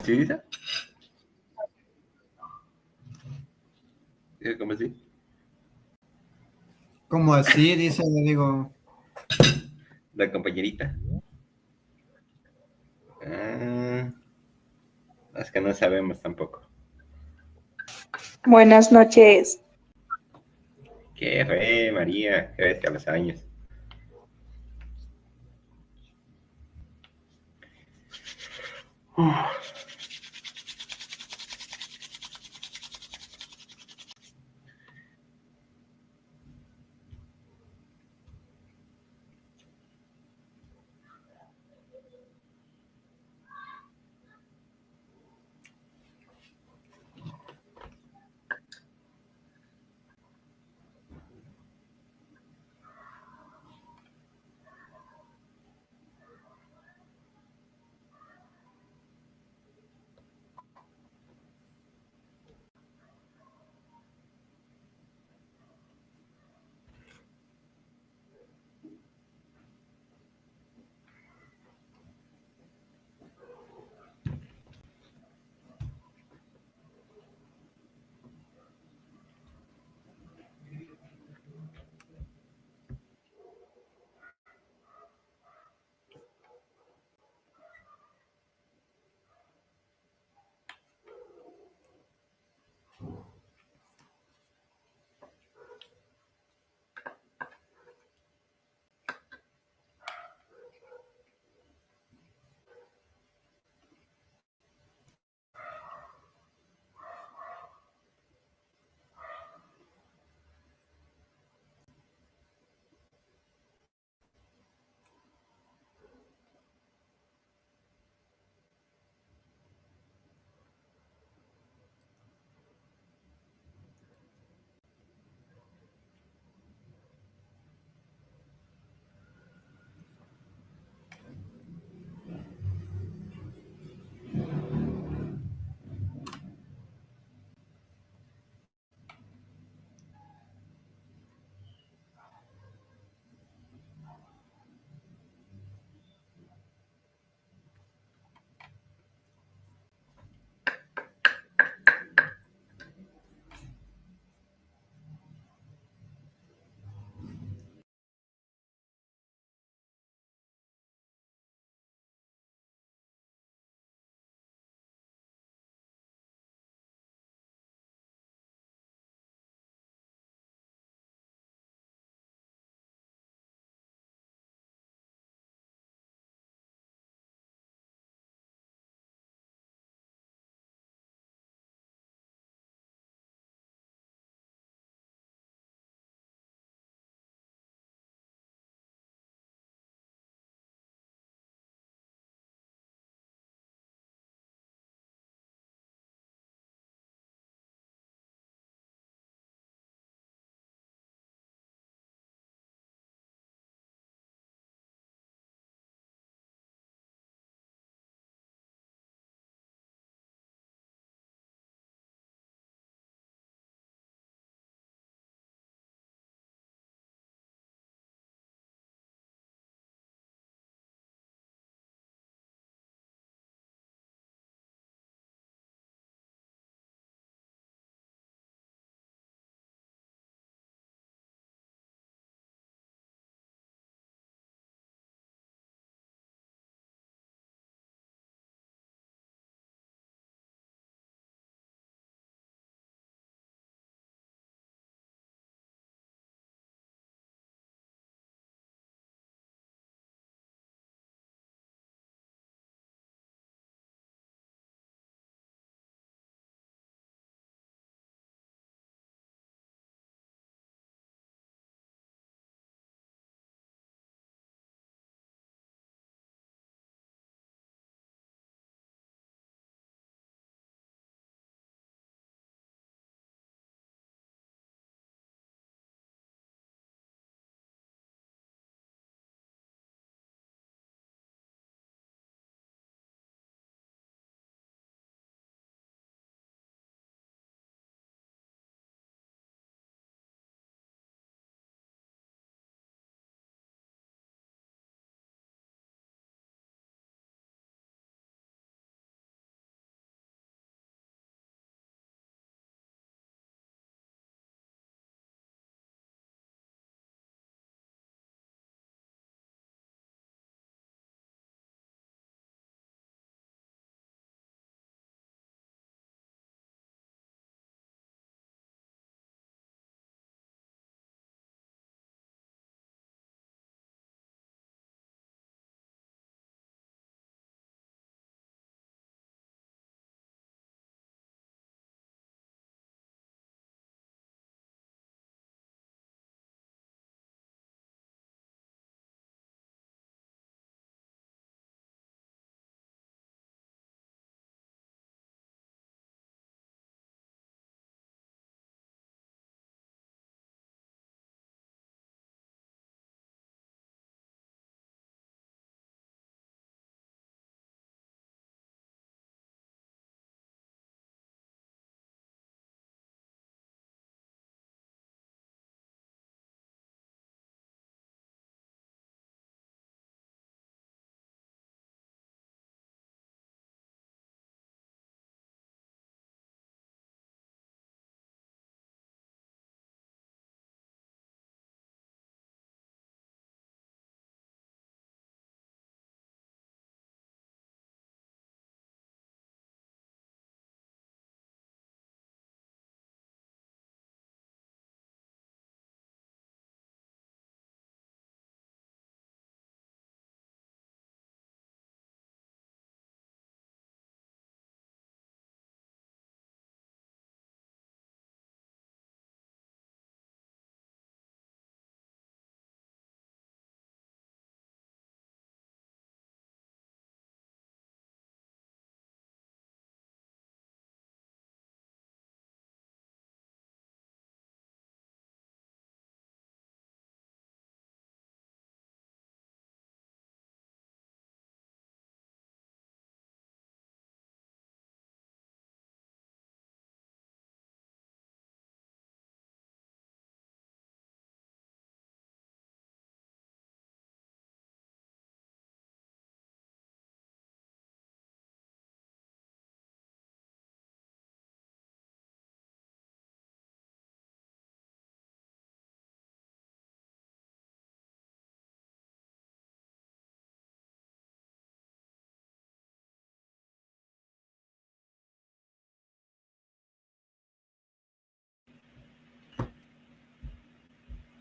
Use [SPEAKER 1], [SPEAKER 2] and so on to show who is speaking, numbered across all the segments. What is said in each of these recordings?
[SPEAKER 1] ¿Sí, dice? ¿Cómo así?
[SPEAKER 2] ¿Cómo así? Dice, le digo.
[SPEAKER 1] La compañerita. Ah, es que no sabemos tampoco.
[SPEAKER 3] Buenas noches.
[SPEAKER 1] ¿Qué fue, María? ¿Qué ves que a los años?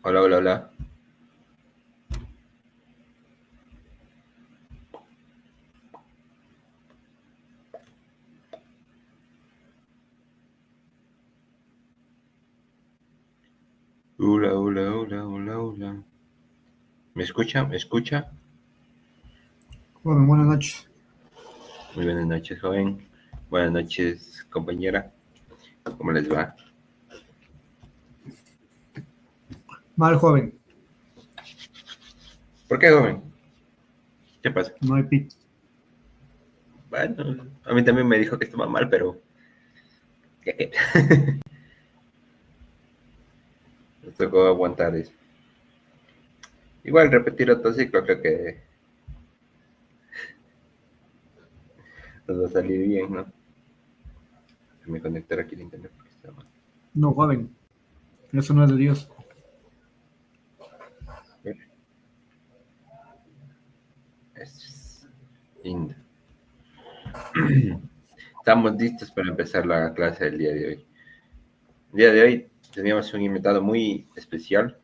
[SPEAKER 1] Hola, hola, hola. Hola, hola, hola, hola, hola. ¿Me escucha? ¿Me escucha?
[SPEAKER 2] Joven, buenas noches.
[SPEAKER 1] Muy buenas noches, joven. Buenas noches, compañera. ¿Cómo les va?
[SPEAKER 2] Mal, joven.
[SPEAKER 1] ¿Por qué, joven? ¿Qué pasa?
[SPEAKER 2] No hay pit.
[SPEAKER 1] Bueno, a mí también me dijo que estaba mal, pero ¿qué? Nos tocó aguantar eso. Igual repetir otro ciclo creo que nos va a salir bien, ¿no? Déjame conectar aquí el internet porque está mal.
[SPEAKER 2] No, joven. Eso no es de Dios.
[SPEAKER 1] Es lindo. Estamos listos para empezar la clase del día de hoy. El día de hoy teníamos un invitado muy especial.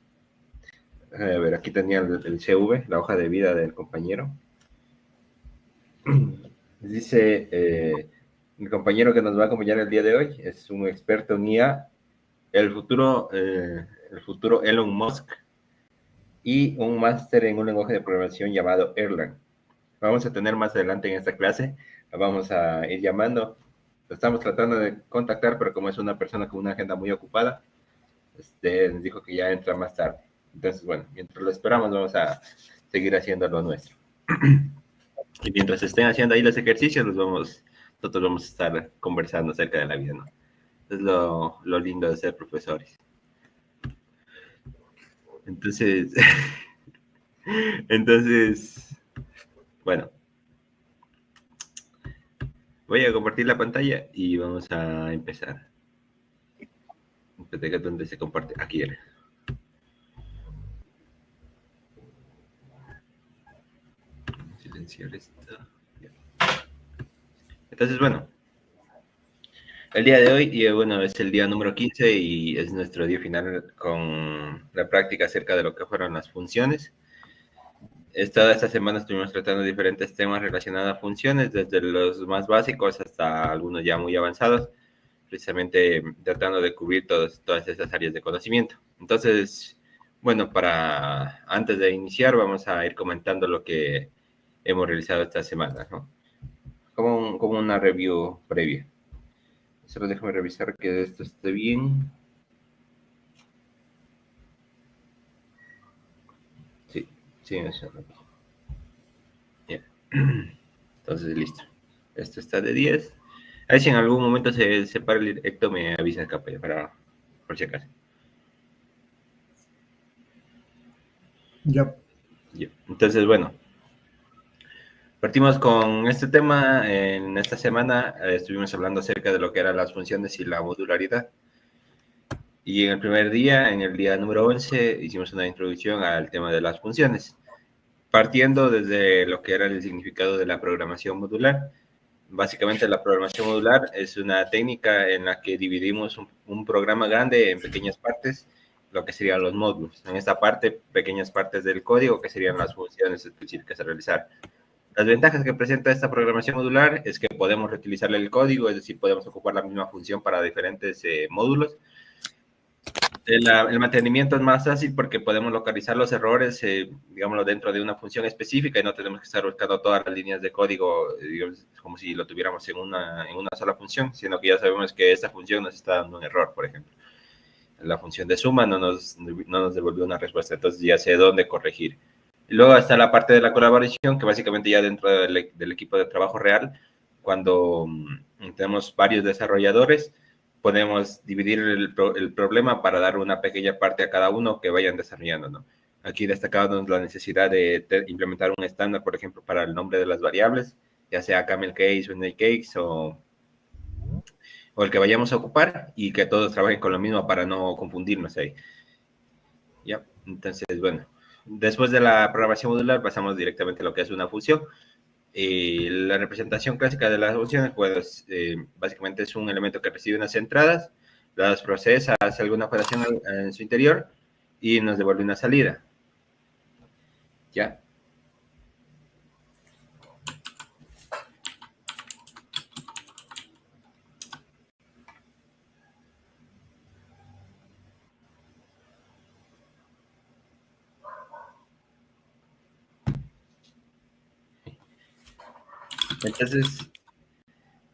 [SPEAKER 1] A ver, aquí tenía el CV, la hoja de vida del compañero. Dice, el compañero que nos va a acompañar el día de hoy es un experto en IA, el futuro Elon Musk y un máster en un lenguaje de programación llamado Erlang. Vamos a tener más adelante en esta clase, la vamos a ir llamando. Lo estamos tratando de contactar, pero como es una persona con una agenda muy ocupada, nos dijo que ya entra más tarde. Entonces, bueno, mientras lo esperamos, vamos a seguir haciendo lo nuestro. Y mientras estén haciendo ahí los ejercicios, nosotros vamos a estar conversando acerca de la vida, ¿no? Es lo lindo de ser profesores. Entonces, entonces, bueno, voy a compartir la pantalla y vamos a empezar. ¿Dónde se comparte? Aquí era. Silenciar esto. Entonces, bueno, el día de hoy, y bueno, es el día número 15 y es nuestro día final con la práctica acerca de lo que fueron las funciones. Esta semana estuvimos tratando diferentes temas relacionados a funciones, desde los más básicos hasta algunos ya muy avanzados, precisamente tratando de cubrir todas esas áreas de conocimiento. Entonces, bueno, antes de iniciar, vamos a ir comentando lo que hemos realizado esta semana, ¿no? Como una review previa. Solo déjame revisar que esto esté bien. Sí, sí, eso. Yeah. Entonces, listo. Esto está de 10. A ver si en algún momento se para el directo, me avisa acá por si acaso.
[SPEAKER 2] Ya.
[SPEAKER 1] Yeah. Entonces, bueno, partimos con este tema. En esta semana estuvimos hablando acerca de lo que eran las funciones y la modularidad. Y en el primer día, en el día número 11, hicimos una introducción al tema de las funciones, partiendo desde lo que era el significado de la programación modular. Básicamente la programación modular es una técnica en la que dividimos un programa grande en pequeñas partes, lo que serían los módulos. En esta parte, pequeñas partes del código que serían las funciones específicas a realizar. Las ventajas que presenta esta programación modular es que podemos reutilizar el código, es decir, podemos ocupar la misma función para diferentes módulos. El mantenimiento es más fácil porque podemos localizar los errores, digámoslo, dentro de una función específica y no tenemos que estar buscando todas las líneas de código, digamos, como si lo tuviéramos en una sola función, sino que ya sabemos que esta función nos está dando un error, por ejemplo. La función de suma no nos devolvió una respuesta, entonces ya sé dónde corregir. Y luego está la parte de la colaboración, que básicamente ya dentro del equipo de trabajo real, cuando tenemos varios desarrolladores, podemos dividir el problema para dar una pequeña parte a cada uno que vayan desarrollando, ¿no? Aquí destacamos la necesidad de implementar un estándar, por ejemplo, para el nombre de las variables, ya sea camel case o nail case o el que vayamos a ocupar y que todos trabajen con lo mismo para no confundirnos ahí. ¿Ya? Entonces, bueno, después de la programación modular pasamos directamente a lo que es una función. La representación clásica de las funciones, pues básicamente es un elemento que recibe unas entradas, las procesa, hace alguna operación en su interior y nos devuelve una salida. ¿Ya?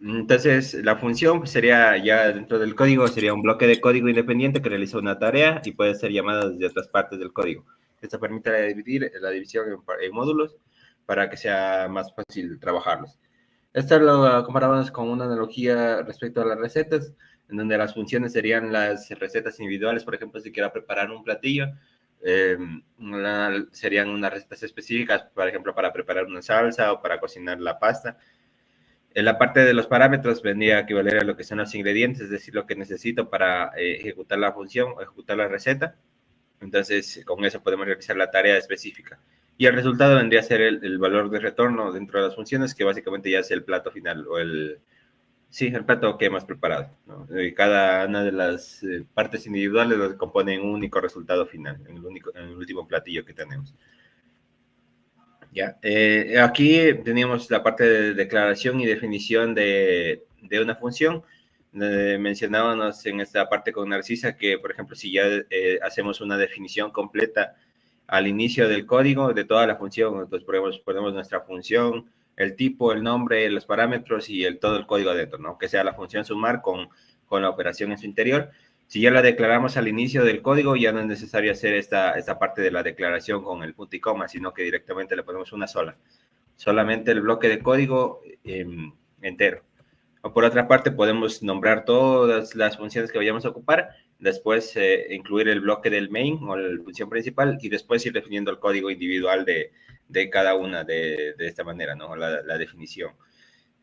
[SPEAKER 1] Entonces, la función sería ya dentro del código, sería un bloque de código independiente que realiza una tarea y puede ser llamada desde otras partes del código. Esto permite dividir la división en módulos para que sea más fácil trabajarlos. Esto lo comparábamos con una analogía respecto a las recetas, en donde las funciones serían las recetas individuales. Por ejemplo, si quiero preparar un platillo, serían unas recetas específicas, por ejemplo, para preparar una salsa o para cocinar la pasta. En la parte de los parámetros vendría a equivaler a lo que son los ingredientes, es decir, lo que necesito para ejecutar la función o ejecutar la receta. Entonces, con eso podemos realizar la tarea específica. Y el resultado vendría a ser el valor de retorno dentro de las funciones, que básicamente ya es el plato final o el plato que hemos preparado, ¿no? Y cada una de las partes individuales lo componen un único resultado final, en el último platillo que tenemos. Ya, aquí teníamos la parte de declaración y definición de una función. Mencionábamos en esta parte con Narcisa que, por ejemplo, si ya hacemos una definición completa al inicio del código de toda la función, entonces ponemos nuestra función, el tipo, el nombre, los parámetros y todo el código adentro, ¿no? Que sea la función sumar con la operación en su interior. Si ya la declaramos al inicio del código, ya no es necesario hacer esta parte de la declaración con el punto y coma, sino que directamente le ponemos una sola. Solamente el bloque de código entero. O por otra parte, podemos nombrar todas las funciones que vayamos a ocupar, después incluir el bloque del main o la función principal y después ir definiendo el código individual de cada una de esta manera, ¿no? La definición.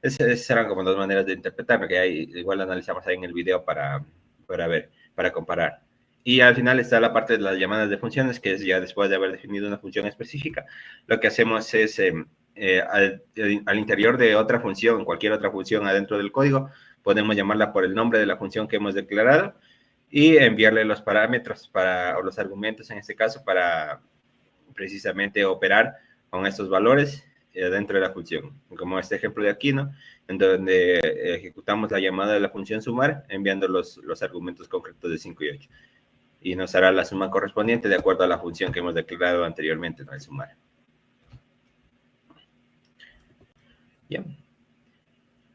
[SPEAKER 1] Esas serán como dos maneras de interpretarlo, que igual analizamos ahí en el video para ver, para comparar. Y al final está la parte de las llamadas de funciones, que es ya después de haber definido una función específica. Lo que hacemos es, al interior de otra función, cualquier otra función adentro del código, podemos llamarla por el nombre de la función que hemos declarado y enviarle los parámetros o los argumentos, en este caso, para precisamente operar con estos valores dentro de la función, como este ejemplo de aquí, ¿no? En donde ejecutamos la llamada de la función sumar, enviando los argumentos concretos de 5 y 8. Y nos hará la suma correspondiente de acuerdo a la función que hemos declarado anteriormente, ¿no? El sumar. Bien.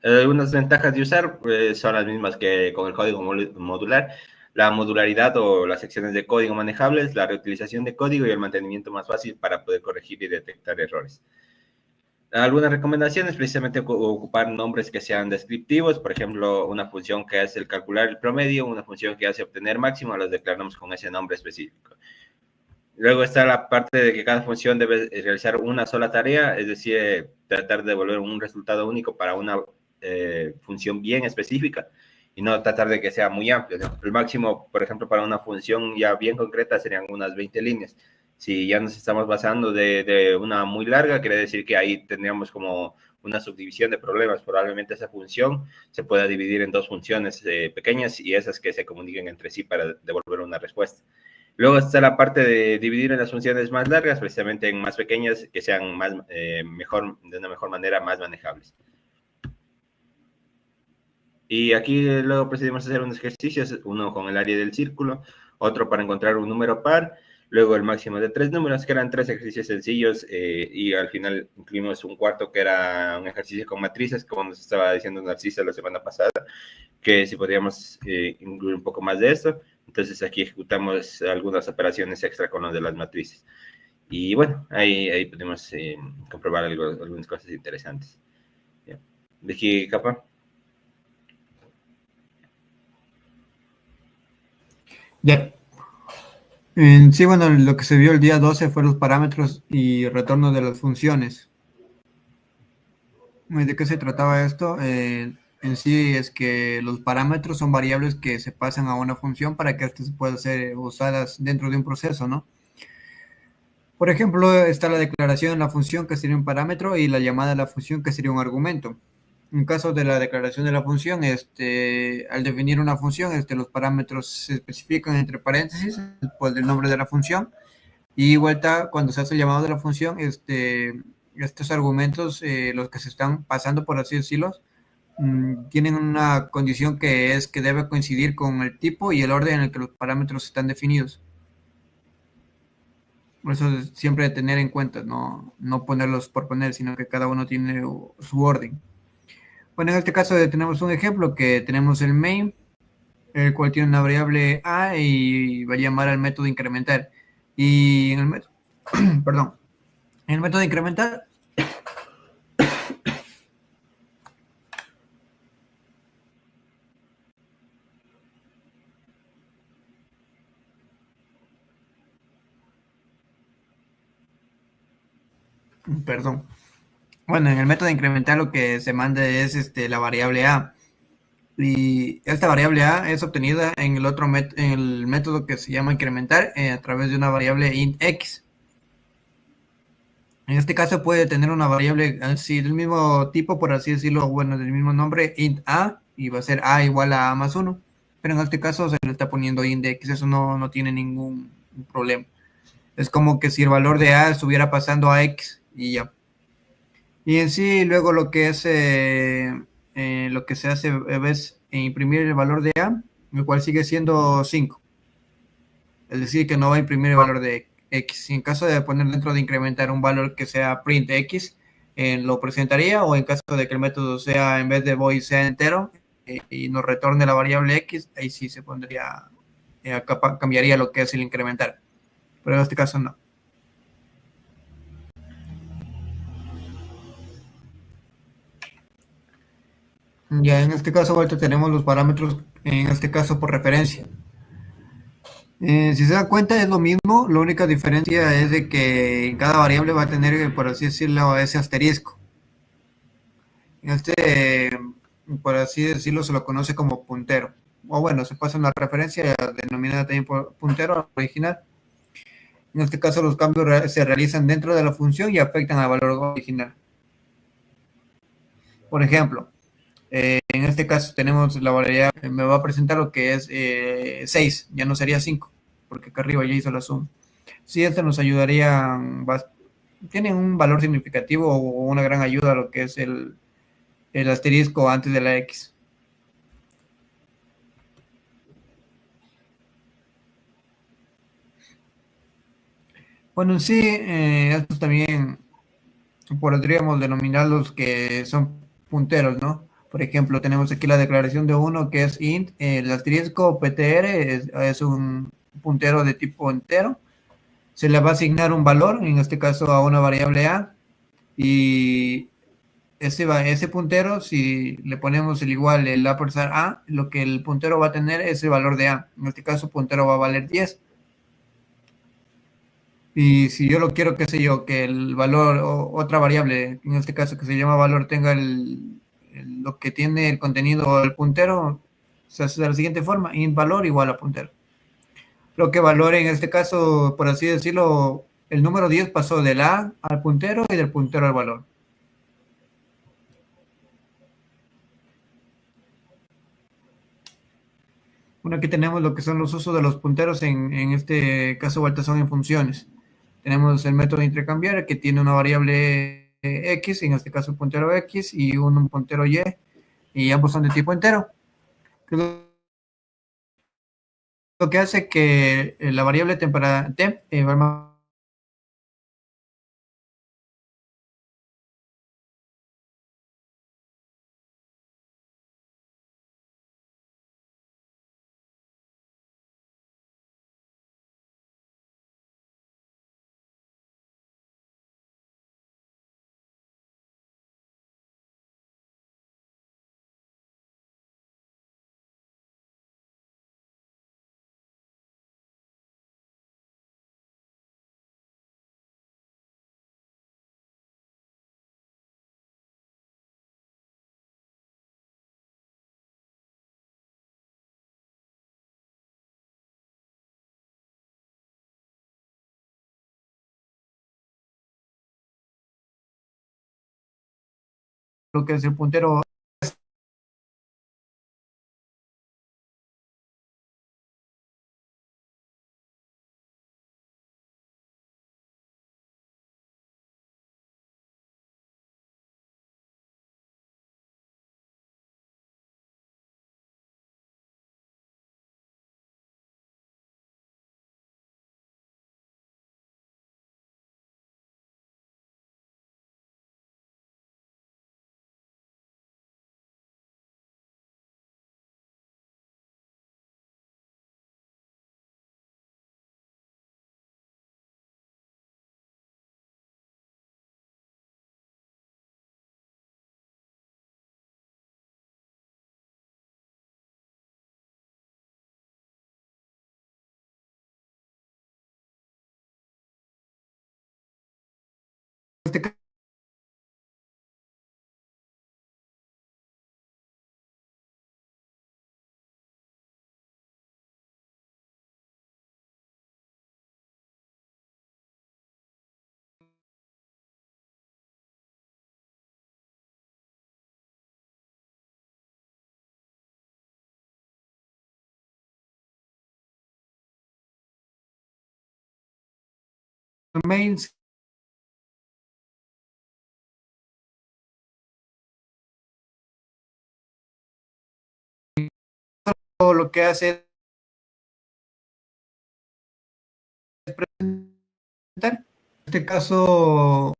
[SPEAKER 1] Algunas ventajas de usar son las mismas que con el código modular. La modularidad o las secciones de código manejables, la reutilización de código y el mantenimiento más fácil para poder corregir y detectar errores. Algunas recomendaciones, precisamente ocupar nombres que sean descriptivos, por ejemplo, una función que hace el calcular el promedio, una función que hace obtener máximo, las declaramos con ese nombre específico. Luego está la parte de que cada función debe realizar una sola tarea, es decir, tratar de devolver un resultado único para una función bien específica y no tratar de que sea muy amplio, ¿no? El máximo, por ejemplo, para una función ya bien concreta serían unas 20 líneas. Si ya nos estamos basando de una muy larga, quiere decir que ahí tendríamos como una subdivisión de problemas. Probablemente esa función se pueda dividir en dos funciones pequeñas y esas que se comuniquen entre sí para devolver una respuesta. Luego está la parte de dividir en las funciones más largas, precisamente en más pequeñas, que sean más, de una mejor manera, más manejables. Y aquí luego procedimos a hacer unos ejercicios, uno con el área del círculo, otro para encontrar un número par, luego el máximo de 3 números, que eran 3 ejercicios sencillos, y al final incluimos un cuarto que era un ejercicio con matrices, como nos estaba diciendo Narcisa la semana pasada, que si podríamos incluir un poco más de esto. Entonces aquí ejecutamos algunas operaciones extra con lo de las matrices. Y bueno, ahí podemos comprobar algunas cosas interesantes. ¿Ya? ¿De qué capa?
[SPEAKER 2] Ya. Sí, bueno, lo que se vio el día 12 fue los parámetros y retorno de las funciones. ¿De qué se trataba esto? En sí es que los parámetros son variables que se pasan a una función para que estas puedan ser usadas dentro de un proceso, ¿no? Por ejemplo, está la declaración de la función, que sería un parámetro, y la llamada de la función, que sería un argumento. En caso de la declaración de la función, al definir una función, los parámetros se especifican entre paréntesis, después del nombre de la función, y vuelta cuando se hace el llamado de la función, estos argumentos, los que se están pasando, por así decirlo, tienen una condición que es que debe coincidir con el tipo y el orden en el que los parámetros están definidos. Por eso es siempre tener en cuenta, no ponerlos por poner, sino que cada uno tiene su orden. Bueno, en este caso tenemos un ejemplo que tenemos el main, el cual tiene una variable a y va a llamar al método incrementar. Y en el método, perdón, en el método incrementar, perdón. Bueno, en el método incrementar lo que se manda es la variable a. Y esta variable a es obtenida en el otro en el método que se llama incrementar a través de una variable int x. En este caso puede tener una variable así del mismo tipo, por así decirlo, bueno, del mismo nombre, int a, y va a ser a igual a más 1. Pero en este caso se le está poniendo int x, eso no tiene ningún problema. Es como que si el valor de a estuviera pasando a x y ya. Y en sí, luego lo que se hace es imprimir el valor de a, el cual sigue siendo 5. Es decir, que no va a imprimir el valor de x. Y en caso de poner dentro de incrementar un valor que sea print x, lo presentaría, o en caso de que el método sea, en vez de void, sea entero, y nos retorne la variable x, ahí sí se pondría, cambiaría lo que es el incrementar. Pero en este caso no. Ya en este caso ahorita tenemos los parámetros, en este caso por referencia. Si se dan cuenta es lo mismo, la única diferencia es de que cada variable va a tener, por así decirlo, ese asterisco. Este, por así decirlo, se lo conoce como puntero. O bueno, se pasa una referencia denominada también por puntero original. En este caso los cambios se realizan dentro de la función y afectan al valor original. Por ejemplo, en este caso tenemos la variable, me va a presentar lo que es 6, ya no sería 5, porque acá arriba ya hizo la suma. Sí, esto nos ayudaría, tiene un valor significativo o una gran ayuda a lo que es el asterisco antes de la X. Bueno, en sí, estos también podríamos denominar los que son punteros, ¿no? Por ejemplo, tenemos aquí la declaración de uno que es int, el asterisco ptr es un puntero de tipo entero. Se le va a asignar un valor, en este caso a una variable a, y ese puntero, si le ponemos el igual, el ampersand a, lo que el puntero va a tener es el valor de a. En este caso, el puntero va a valer 10. Y si yo lo quiero, qué sé yo, que el valor, o otra variable, en este caso que se llama valor, tenga lo que tiene el contenido del puntero, se hace de la siguiente forma: int valor igual a puntero. Lo que valore, en este caso, por así decirlo, el número 10 pasó del a al puntero y del puntero al valor. Bueno, aquí tenemos lo que son los usos de los punteros, en este caso, vuelta son en funciones. Tenemos el método de intercambiar, que tiene una variable x, en este caso el puntero x, y un puntero y ambos son de tipo entero. Lo que hace que la variable temp va lo que es el puntero main, lo que hace es presentar. En este caso,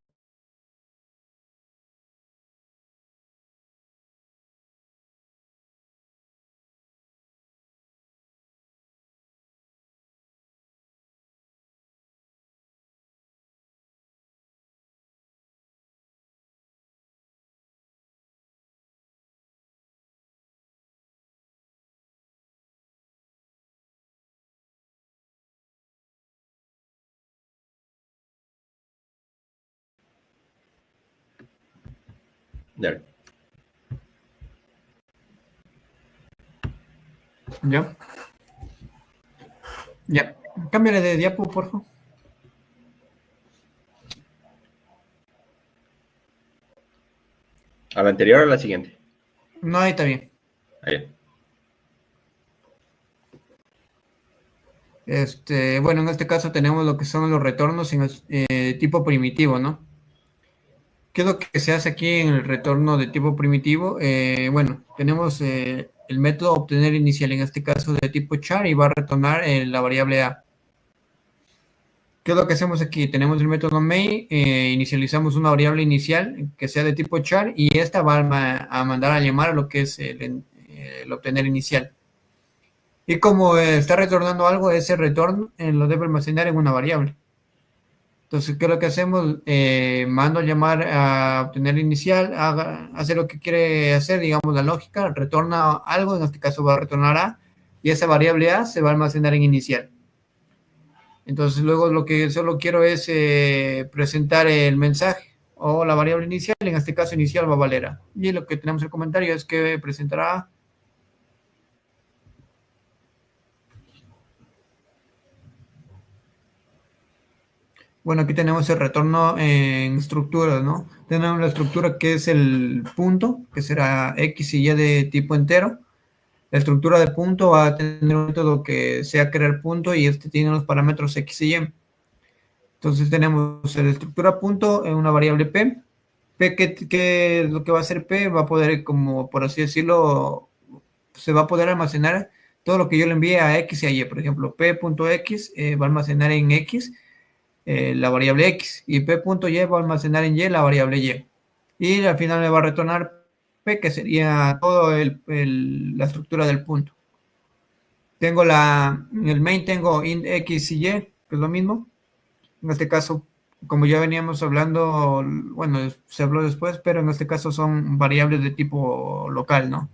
[SPEAKER 1] Dale.
[SPEAKER 2] ya, ya, cámbiale de diapo, por favor.
[SPEAKER 1] ¿A la anterior o a la siguiente?
[SPEAKER 2] No, ahí está bien.
[SPEAKER 1] Ahí.
[SPEAKER 2] Bueno, en este caso tenemos lo que son los retornos en el tipo primitivo, ¿no? ¿Qué es lo que se hace aquí en el retorno de tipo primitivo? Bueno, tenemos el método obtener inicial, en este caso de tipo char, y va a retornar la variable a. ¿Qué es lo que hacemos aquí? Tenemos el método main, inicializamos una variable inicial que sea de tipo char, y esta va a mandar a llamar a lo que es el obtener inicial. Y como está retornando algo, ese retorno lo debe almacenar en una variable. Entonces, ¿qué es lo que hacemos? Mando a llamar a obtener inicial, hace lo que quiere hacer, digamos la lógica, retorna algo, en este caso va a retornar A, y esa variable A se va a almacenar en inicial. Entonces, luego lo que solo quiero es presentar el mensaje o la variable inicial, en este caso inicial va a valer A. Y lo que tenemos en el comentario es que presentará A. Bueno, aquí tenemos el retorno en estructuras, ¿no? Tenemos la estructura que es el punto, que será X y Y de tipo entero. La estructura de punto va a tener un método que sea crear punto, y este tiene los parámetros X y Y. Entonces tenemos la estructura punto en una variable P. P, que lo que va a hacer P, va a poder, como por así decirlo, se va a poder almacenar todo lo que yo le envíe a X y a Y. Por ejemplo, P.X va a almacenar en X la variable X, y P.Y va a almacenar en Y la variable Y. Y al final me va a retornar P, que sería todo la estructura del punto. Tengo en el main tengo int X y Y, que es lo mismo. En este caso, como ya veníamos hablando, bueno, se habló después, pero en este caso son variables de tipo local, ¿no?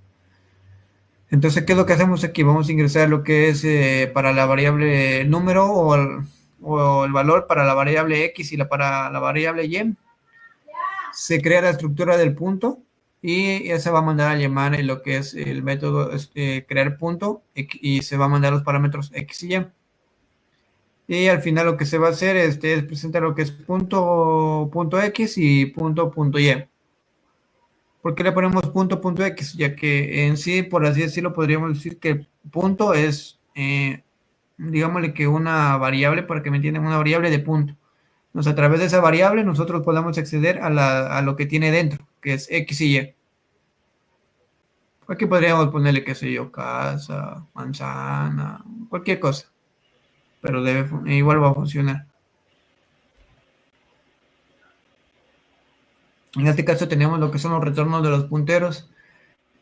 [SPEAKER 2] Entonces, ¿qué es lo que hacemos aquí? Vamos a ingresar lo que es para la variable número, o el valor para la variable X y para la variable Y. Se crea la estructura del punto, y ya se va a mandar a llamar en lo que es el método crear punto, y se va a mandar los parámetros X y Y. Y al final lo que se va a hacer es presentar lo que es punto X y punto Y. ¿Por qué le ponemos punto X? Ya que en sí, por así decirlo, podríamos decir que el punto es, digámosle que una variable, para que me entiendan, una variable de punto. Entonces, a través de esa variable nosotros podamos acceder a lo que tiene dentro, que es X y Y. Aquí podríamos ponerle, qué sé yo, casa, manzana, cualquier cosa. Pero igual va a funcionar. En este caso tenemos lo que son los retornos de los punteros,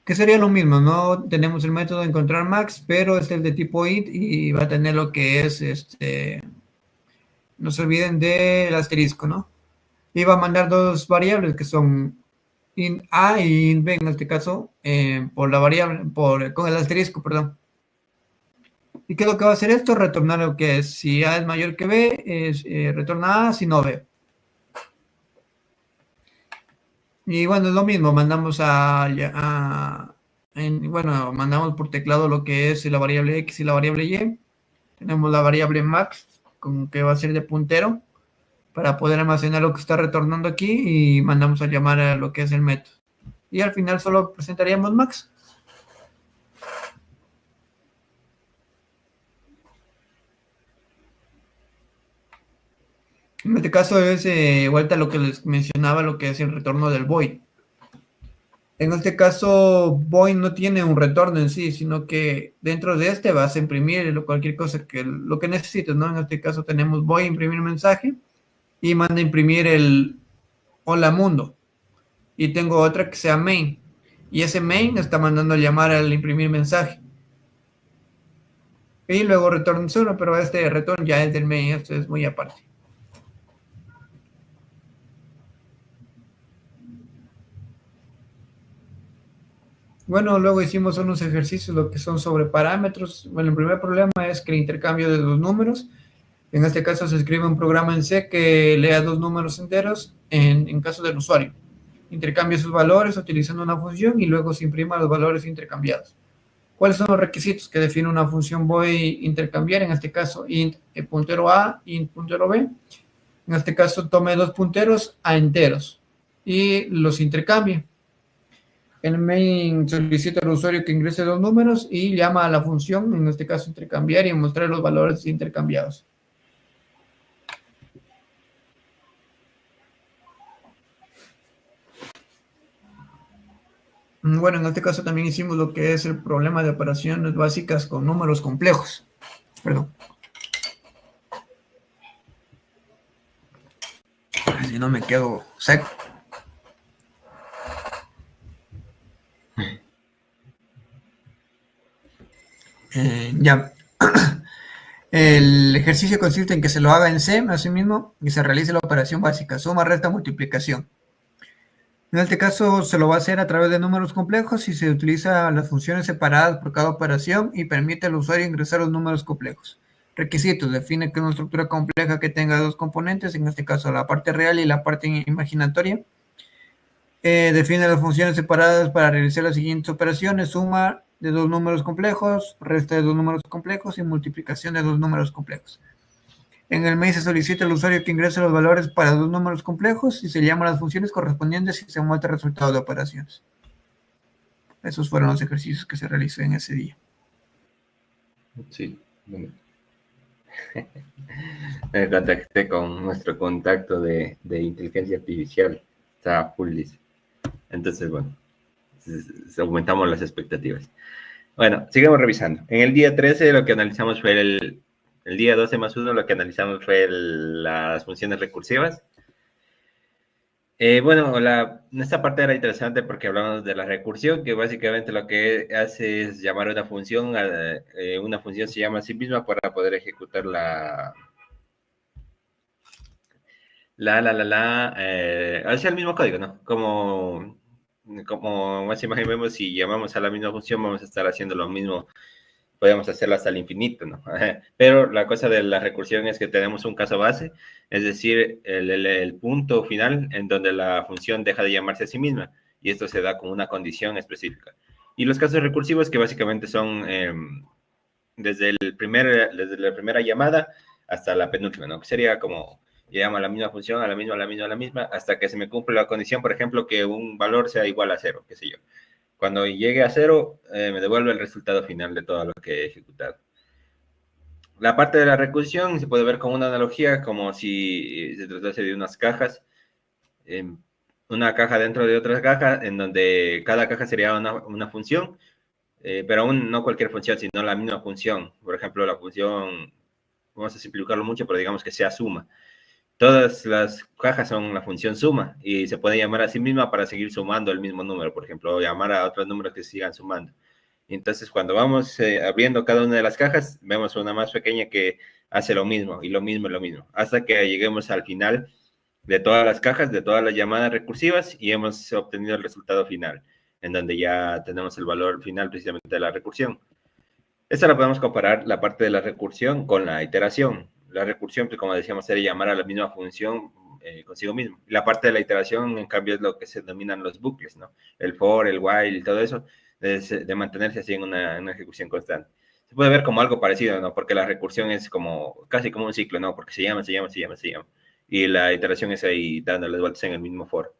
[SPEAKER 2] que sería lo mismo, ¿no? Tenemos el método de encontrar max, pero es el de tipo int, y va a tener lo que es, no se olviden del asterisco, ¿no? Y va a mandar dos variables que son int a y int b, en este caso, por la variable, con el asterisco, perdón. ¿Y qué es lo que va a hacer esto? Retornar lo que es, si a es mayor que b, retorna a, si no b. Y bueno, es lo mismo, mandamos bueno, mandamos por teclado lo que es la variable X y la variable Y. Tenemos la variable max, que va a ser de puntero, para poder almacenar lo que está retornando aquí, y mandamos a llamar a lo que es el método. Y al final solo presentaríamos max. En este caso es vuelta a lo que les mencionaba, lo que es el retorno del void. En este caso, void no tiene un retorno en sí, sino que dentro de este vas a imprimir cualquier cosa que lo que necesites, ¿no? En este caso tenemos void imprimir mensaje y manda a imprimir el hola mundo. Y tengo otra que sea main. Y ese main está mandando a llamar al imprimir mensaje. Y luego retorno 0, pero este retorno ya es del main, esto es muy aparte. Bueno, luego hicimos unos ejercicios, lo que son sobre parámetros. Bueno, el primer problema es que el intercambio de dos números, en este caso se escribe un programa en C que lea dos números enteros en caso del usuario. Intercambia sus valores utilizando una función y luego se imprima los valores intercambiados. ¿Cuáles son los requisitos que define una función voy a intercambiar? En este caso, int puntero A, int puntero B. En este caso, tome dos punteros a enteros y los intercambie. El main solicita al usuario que ingrese dos números y llama a la función, en este caso intercambiar, y mostrar los valores intercambiados. Bueno, en este caso también hicimos lo que es el problema de operaciones básicas con números complejos. Perdón. Si no me quedo seco. Ya. El ejercicio consiste en que se lo haga en C, así mismo, y se realice la operación básica, suma, resta, multiplicación. En este caso se lo va a hacer a través de números complejos y se utiliza las funciones separadas por cada operación y permite al usuario ingresar los números complejos. Requisitos: define que es una estructura compleja que tenga dos componentes, en este caso la parte real y la parte imaginatoria. Define las funciones separadas para realizar las siguientes operaciones: suma de dos números complejos, resta de dos números complejos y multiplicación de dos números complejos. En el main se solicita al usuario que ingrese los valores para dos números complejos y se llaman las funciones correspondientes y se muestra el resultado de operaciones. Esos fueron los ejercicios que se realizó en ese día.
[SPEAKER 1] Sí, bueno. Me contacté con nuestro contacto de inteligencia artificial. Está full list. Entonces, bueno, aumentamos las expectativas. Bueno, sigamos revisando. En el día 13 lo que analizamos fue el día 12 más 1, lo que analizamos fue las funciones recursivas. Bueno, esta parte era interesante porque hablamos de la recursión, que básicamente lo que hace es llamar a una función se llama a sí misma para poder ejecutar hacia el mismo código, ¿no? Como más imagen vemos, si llamamos a la misma función, vamos a estar haciendo lo mismo, podemos hacerlo hasta el infinito, ¿no? Pero la cosa de la recursión es que tenemos un caso base, es decir, el punto final en donde la función deja de llamarse a sí misma, y esto se da con una condición específica. Y los casos recursivos, que básicamente son desde la primera llamada hasta la penúltima, ¿no? Que sería como llamo a la misma función, a la misma, hasta que se me cumple la condición, por ejemplo, que un valor sea igual a 0, qué sé yo. Cuando llegue a 0, me devuelve el resultado final de todo lo que he ejecutado. La parte de la recursión se puede ver como una analogía, como si se tratase de unas cajas, una caja dentro de otra caja, en donde cada caja sería una función, pero aún no cualquier función, sino la misma función. Por ejemplo, la función, vamos a simplificarlo mucho, pero digamos que sea suma. Todas las cajas son la función suma y se puede llamar a sí misma para seguir sumando el mismo número, por ejemplo, o llamar a otros números que sigan sumando. Entonces, cuando vamos abriendo cada una de las cajas, vemos una más pequeña que hace lo mismo y lo mismo y lo mismo, hasta que lleguemos al final de todas las cajas, de todas las llamadas recursivas y hemos obtenido el resultado final, en donde ya tenemos el valor final precisamente de la recursión. Esta la podemos comparar, la parte de la recursión, con la iteración. La recursión, pues, como decíamos, era llamar a la misma función consigo mismo. La parte de la iteración, en cambio, es lo que se denominan los bucles, ¿no? El for, el while y todo eso, de mantenerse así en una ejecución constante. Se puede ver como algo parecido, ¿no? Porque la recursión es como, casi como un ciclo, ¿no? Porque se llama. Y la iteración es ahí dándole vueltas en el mismo for.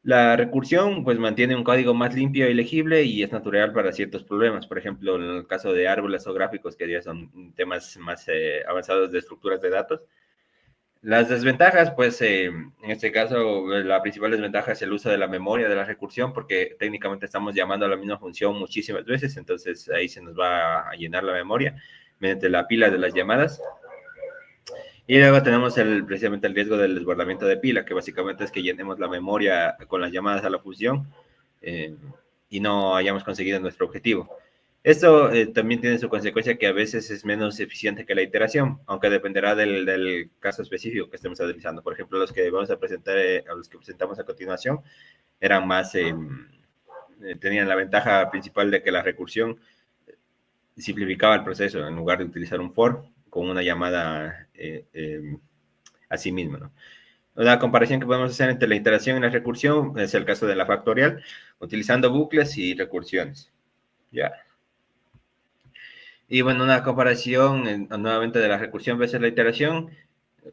[SPEAKER 1] La recursión, pues, mantiene un código más limpio y legible y es natural para ciertos problemas. Por ejemplo, en el caso de árboles o gráficos, que ya son temas más avanzados de estructuras de datos, Las desventajas, pues en este caso, la principal desventaja es el uso de la memoria de la recursión, porque técnicamente estamos llamando a la misma función muchísimas veces, entonces ahí se nos va a llenar la memoria mediante la pila de las llamadas. Y luego tenemos precisamente el riesgo del desbordamiento de pila, que básicamente es que llenemos la memoria con las llamadas a la función y no hayamos conseguido nuestro objetivo. Esto también tiene su consecuencia que a veces es menos eficiente que la iteración, aunque dependerá del caso específico que estemos utilizando. Por ejemplo, los que vamos a presentar, a los que presentamos a continuación, eran más, tenían la ventaja principal de que la recursión simplificaba el proceso en lugar de utilizar un for con una llamada a sí misma, ¿no? Una comparación que podemos hacer entre la iteración y la recursión es el caso de la factorial, utilizando bucles y recursiones. Ya. Y bueno, una comparación nuevamente de la recursión versus la iteración.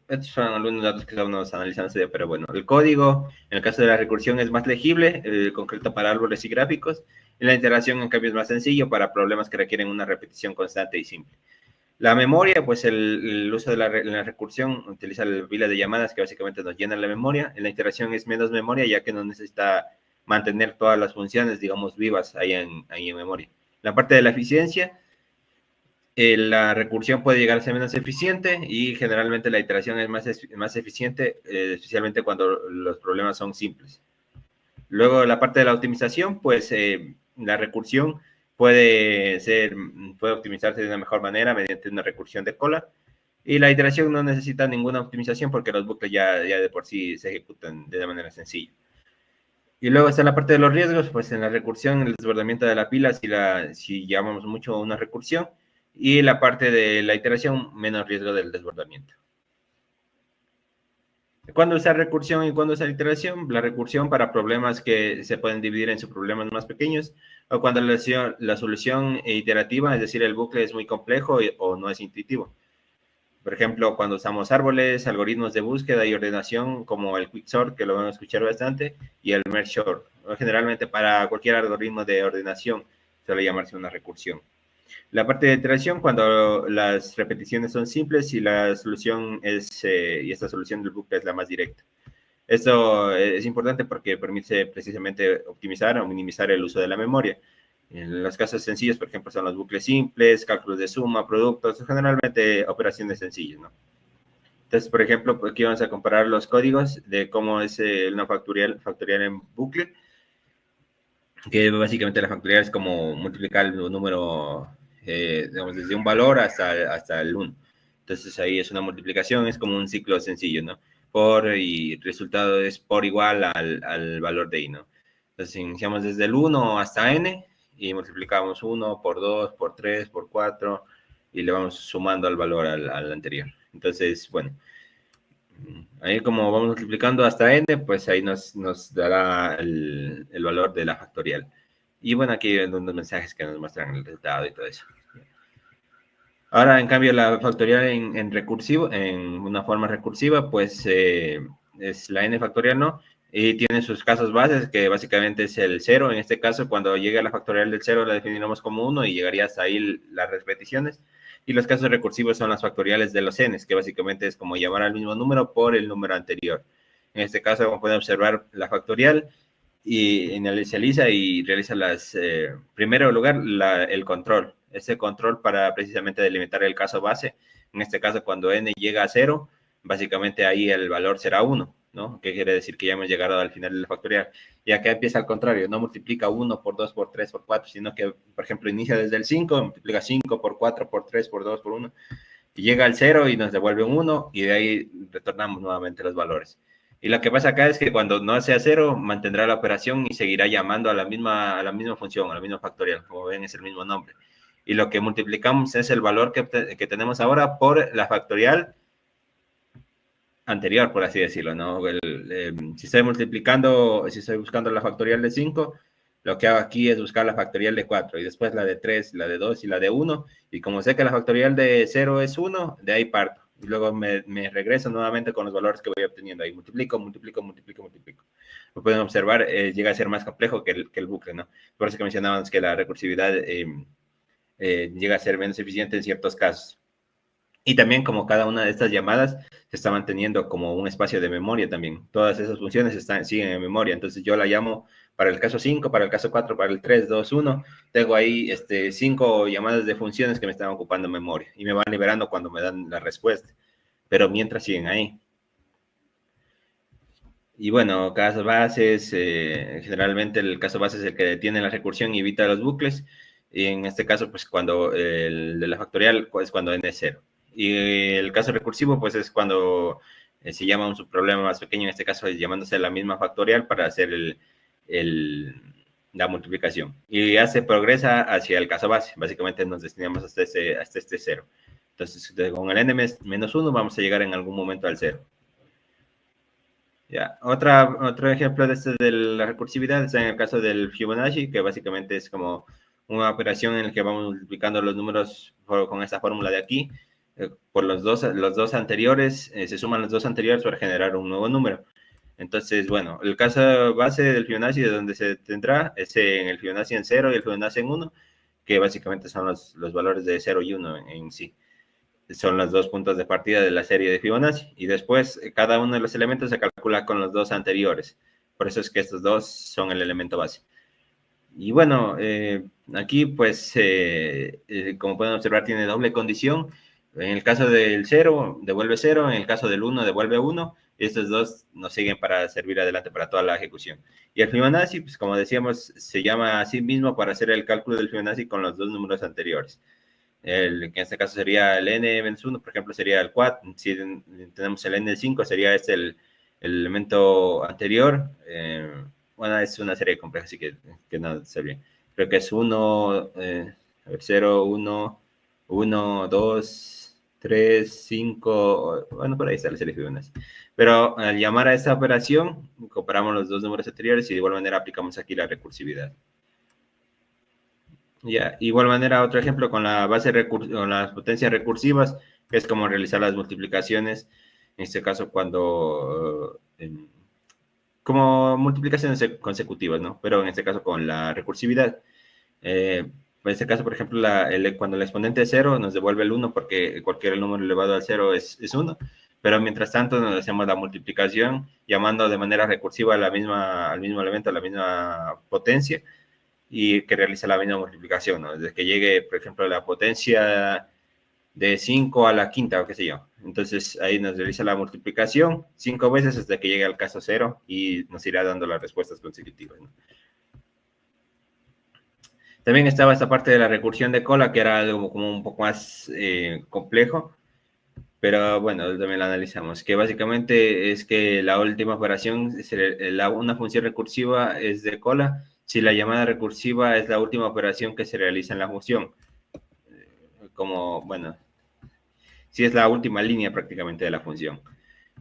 [SPEAKER 1] Estos son algunos datos que estamos analizando, pero bueno, el código en el caso de la recursión es más legible, concreto para árboles y gráficos, y la iteración en cambio es más sencillo para problemas que requieren una repetición constante y simple. La memoria, pues el uso de la recursión utiliza la pila de llamadas que básicamente nos llenan la memoria. En la iteración es menos memoria, ya que no necesita mantener todas las funciones, digamos, vivas ahí en memoria. La parte de la eficiencia, la recursión puede llegar a ser menos eficiente y generalmente la iteración es más eficiente, especialmente cuando los problemas son simples. Luego, la parte de la optimización, pues la recursión puede optimizarse de una mejor manera mediante una recursión de cola. Y la iteración no necesita ninguna optimización porque los bucles ya de por sí se ejecutan de manera sencilla. Y luego está la parte de los riesgos, pues en la recursión, el desbordamiento de la pila, si llamamos mucho a una recursión, y la parte de la iteración, menos riesgo del desbordamiento. ¿Cuándo usar recursión y cuándo usar iteración? La recursión para problemas que se pueden dividir en subproblemas más pequeños, o cuando la solución iterativa, es decir, el bucle es muy complejo o no es intuitivo. Por ejemplo, cuando usamos árboles, algoritmos de búsqueda y ordenación, como el quicksort, que lo van a escuchar bastante, y el merge sort. Generalmente para cualquier algoritmo de ordenación suele llamarse una recursión. La parte de iteración, cuando las repeticiones son simples y la solución y esta solución del bucle es la más directa. Esto es importante porque permite precisamente optimizar o minimizar el uso de la memoria. En los casos sencillos, por ejemplo, son los bucles simples, cálculos de suma, productos, generalmente operaciones sencillas, ¿no? Entonces, por ejemplo, aquí vamos a comparar los códigos de cómo es una factorial en bucle, que básicamente la factorial es como multiplicar el número, digamos, desde un valor hasta el 1. Entonces, ahí es una multiplicación, es como un ciclo sencillo, ¿no? Y el resultado es por igual al valor de i, ¿no? Entonces, iniciamos desde el 1 hasta n, y multiplicamos 1 por 2, por 3, por 4, y le vamos sumando al valor al anterior. Entonces, bueno, ahí como vamos multiplicando hasta n, pues ahí nos dará el valor de la factorial. Y bueno, aquí hay unos mensajes que nos muestran el resultado y todo eso. Ahora, en cambio, la factorial en recursivo, en una forma recursiva, pues es la n factorial, ¿no? Y tiene sus casos bases, que básicamente es el 0. En este caso, cuando llegue a la factorial del 0, la definiremos como 1 y llegaría hasta ahí las repeticiones. Y los casos recursivos son las factoriales de los n's, que básicamente es como llamar al mismo número por el número anterior. En este caso, como pueden observar, la factorial y inicializa y realiza primero lugar, el control. Ese control para precisamente delimitar el caso base. En este caso, cuando n llega a 0, básicamente ahí el valor será 1, ¿no? ¿Qué quiere decir? Que ya hemos llegado al final de la factorial. Y acá empieza al contrario, no multiplica 1 por 2, por 3, por 4, sino que, por ejemplo, inicia desde el 5, multiplica 5 por 4, por 3, por 2, por 1, y llega al 0 y nos devuelve un 1, y de ahí retornamos nuevamente los valores. Y lo que pasa acá es que cuando no sea 0, mantendrá la operación y seguirá llamando a la misma función, a la misma factorial. Como ven, es el mismo nombre. Y lo que multiplicamos es el valor que tenemos ahora por la factorial anterior, por así decirlo, ¿no? Si estoy buscando la factorial de 5, lo que hago aquí es buscar la factorial de 4, y después la de 3, la de 2 y la de 1, y como sé que la factorial de 0 es 1, de ahí parto. Y luego me regreso nuevamente con los valores que voy obteniendo. Ahí multiplico. Como pueden observar, llega a ser más complejo que el bucle, ¿no? Por eso que mencionábamos que la recursividad llega a ser menos eficiente en ciertos casos. Y también como cada una de estas llamadas se está manteniendo como un espacio de memoria también. Todas esas funciones siguen en memoria. Entonces yo la llamo para el caso 5, para el caso 4, para el 3, 2, 1. Tengo ahí 5 llamadas de funciones que me están ocupando memoria y me van liberando cuando me dan la respuesta. Pero mientras siguen ahí. Y bueno, casos bases, generalmente el caso base es el que detiene la recursión y evita los bucles. Y en este caso, pues cuando el de la factorial, pues cuando n es 0. Y el caso recursivo, pues es cuando se llama un subproblema más pequeño, en este caso es llamándose la misma factorial para hacer la multiplicación. Y ya se progresa hacia el caso base. Básicamente nos destinamos hasta este 0. Entonces, con el n-1 vamos a llegar en algún momento al 0. Ya, otro ejemplo de la recursividad es en el caso del Fibonacci, que básicamente es como una operación en la que vamos multiplicando los números con esta fórmula de aquí, por los dos anteriores, se suman los dos anteriores para generar un nuevo número. Entonces, bueno, el caso base del Fibonacci de donde se tendrá es en el Fibonacci en 0 y el Fibonacci en 1, que básicamente son los valores de 0 y 1 en sí. Son los dos puntos de partida de la serie de Fibonacci. Y después, cada uno de los elementos se calcula con los dos anteriores. Por eso es que estos dos son el elemento base. Y bueno, aquí pues, como pueden observar, tiene doble condición. En el caso del 0, devuelve 0. En el caso del 1, devuelve 1. Estos dos nos siguen para servir adelante para toda la ejecución. Y el Fibonacci, pues como decíamos, se llama a sí mismo para hacer el cálculo del Fibonacci con los dos números anteriores. Que en este caso sería el n-1, por ejemplo, sería el 4. Si tenemos el n5, sería el elemento anterior. Bueno, es una serie compleja, así que no sé bien. Creo que es 1, 0, 1, 1, 2, 3, 5. Bueno, por ahí está la serie Fibonacci. Pero al llamar a esta operación, comparamos los dos números anteriores y de igual manera aplicamos aquí la recursividad. Ya, igual manera, otro ejemplo con la con las potencias recursivas, que es como realizar las multiplicaciones, en este caso cuando, como multiplicaciones consecutivas, ¿no? Pero en este caso con la recursividad. En este caso, por ejemplo, cuando el exponente es 0, nos devuelve el 1 porque cualquier número elevado al 0 es 1, pero mientras tanto nos hacemos la multiplicación llamando de manera recursiva al mismo elemento, a la misma potencia, y que realiza la misma multiplicación, ¿no? Desde que llegue, por ejemplo, la potencia de 5 a la quinta, o qué sé yo. Entonces, ahí nos realiza la multiplicación 5 veces hasta que llegue al caso 0 y nos irá dando las respuestas consecutivas, ¿no? También estaba esta parte de la recursión de cola, que era algo como un poco más complejo, pero bueno, también la analizamos, que básicamente es que la última operación, una función recursiva es de cola, si la llamada recursiva es la última operación que se realiza en la función. Como, bueno, si es la última línea prácticamente de la función.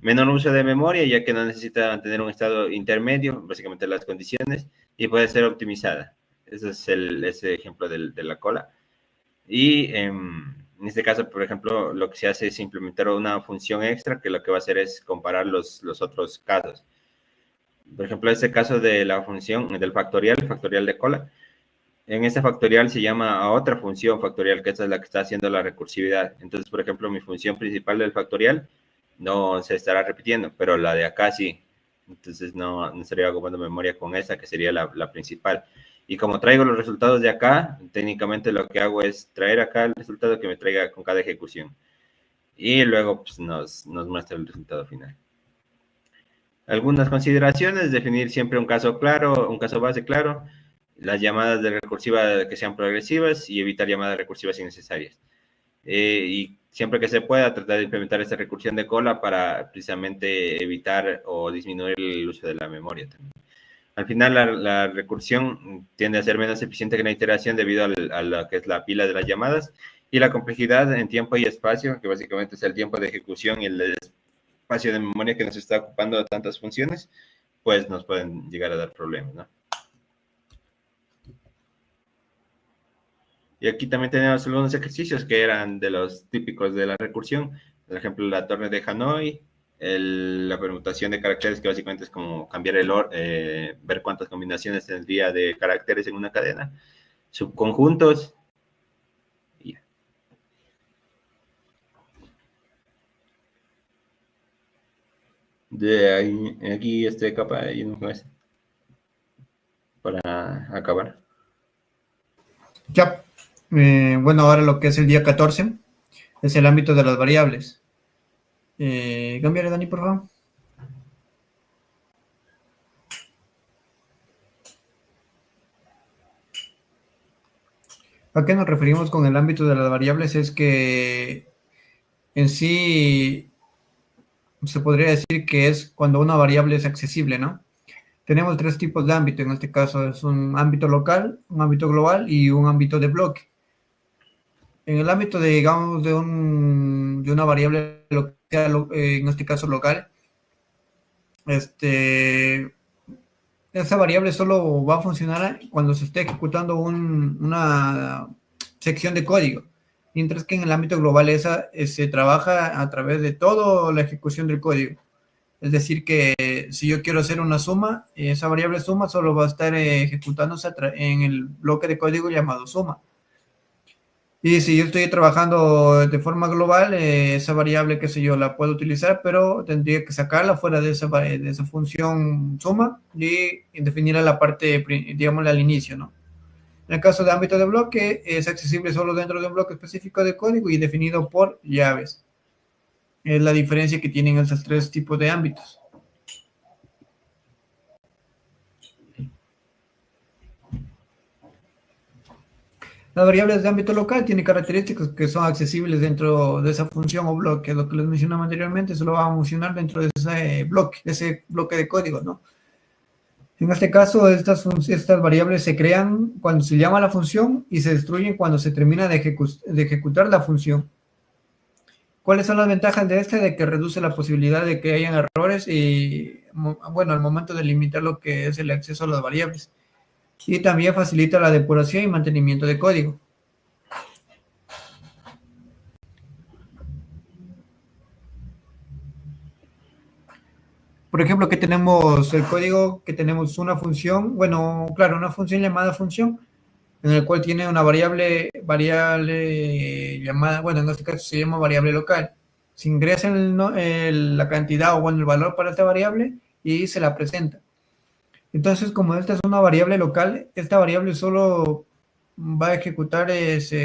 [SPEAKER 1] Menor uso de memoria, ya que no necesita mantener un estado intermedio, básicamente las condiciones, y puede ser optimizada. Ese es ese ejemplo de la cola. Y en este caso, por ejemplo, lo que se hace es implementar una función extra que lo que va a hacer es comparar los otros casos. Por ejemplo, este caso de la función del factorial de cola. En este factorial se llama a otra función factorial, que esta es la que está haciendo la recursividad. Entonces, por ejemplo, mi función principal del factorial no se estará repitiendo, pero la de acá sí. Entonces, no estaría ocupando memoria con esa, que sería la principal. Y como traigo los resultados de acá, técnicamente lo que hago es traer acá el resultado que me traiga con cada ejecución. Y luego pues, nos muestra el resultado final. Algunas consideraciones: definir siempre un caso claro, un caso base claro, las llamadas de recursiva que sean progresivas y evitar llamadas recursivas innecesarias. Y siempre que se pueda, tratar de implementar esta recursión de cola para precisamente evitar o disminuir el uso de la memoria también. Al final, la recursión tiende a ser menos eficiente que la iteración debido a lo que es la pila de las llamadas y la complejidad en tiempo y espacio, que básicamente es el tiempo de ejecución y el espacio de memoria que nos está ocupando de tantas funciones, pues nos pueden llegar a dar problemas, ¿no? Y aquí también tenemos algunos ejercicios que eran de los típicos de la recursión. Por ejemplo, la torre de Hanoi, la permutación de caracteres, que básicamente es como cambiar ver cuántas combinaciones tendría de caracteres en una cadena. Subconjuntos. De ahí, aquí capa y no ese para acabar.
[SPEAKER 2] Ya. Bueno, ahora lo que es el día 14 es el ámbito de las variables. Cámbiale, Dani, por favor. ¿A qué nos referimos con el ámbito de las variables? Es que en sí se podría decir que es cuando una variable es accesible, ¿no? Tenemos tres tipos de ámbito, en este caso es un ámbito local, un ámbito global y un ámbito de bloque. En el ámbito de, digamos, de una variable local, en este caso local, esa variable solo va a funcionar cuando se esté ejecutando una sección de código, mientras que en el ámbito global se trabaja a través de toda la ejecución del código. Es decir, que si yo quiero hacer una suma, esa variable suma solo va a estar ejecutándose en el bloque de código llamado suma. Y si yo estoy trabajando de forma global, esa variable, qué sé yo, la puedo utilizar, pero tendría que sacarla fuera de esa función suma y definirla la parte, digamos, al inicio, ¿no? En el caso de ámbito de bloque, es accesible solo dentro de un bloque específico de código y definido por llaves. Es la diferencia que tienen esos tres tipos de ámbitos. Las variables de ámbito local tienen características que son accesibles dentro de esa función o bloque. Lo que les mencionaba anteriormente solo va a funcionar dentro de ese bloque de código, ¿no? En este caso, estas variables se crean cuando se llama la función y se destruyen cuando se termina de ejecutar la función. ¿Cuáles son las ventajas de De que reduce la posibilidad de que hayan errores y, bueno, al momento de limitar lo que es el acceso a las variables. Y también facilita la depuración y mantenimiento de código. Por ejemplo, que tenemos el código, que tenemos una función, bueno, claro, una función llamada función, en el cual tiene una variable llamada, bueno, en este caso se llama variable local. Se ingresa la cantidad o, bueno, el valor para esta variable y se la presenta. Entonces, como esta es una variable local, esta variable solo va a ejecutar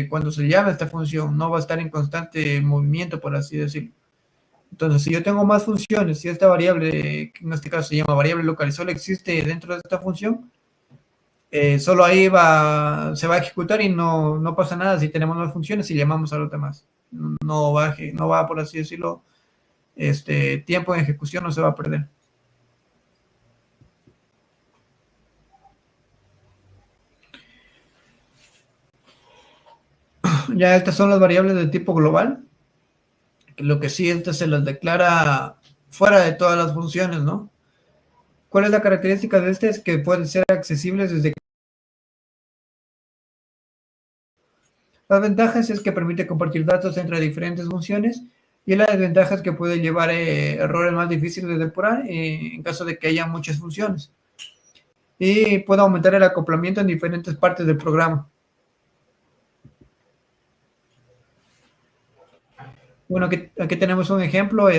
[SPEAKER 2] cuando se llama esta función, no va a estar en constante movimiento, por así decirlo. Entonces, si yo tengo más funciones, si esta variable, que en este caso se llama variable local, solo existe dentro de esta función, solo ahí se va a ejecutar y no pasa nada si tenemos más funciones y llamamos a los demás. No va, por así decirlo, tiempo en ejecución no se va a perder. Ya estas son las variables de tipo global. Lo que sí, se las declara fuera de todas las funciones, ¿no? ¿Cuál es la característica de Es que pueden ser accesibles desde... Las ventajas es que permite compartir datos entre diferentes funciones y la desventaja es que puede llevar errores más difíciles de depurar en caso de que haya muchas funciones. Y puede aumentar el acoplamiento en diferentes partes del programa. Bueno, aquí tenemos un ejemplo,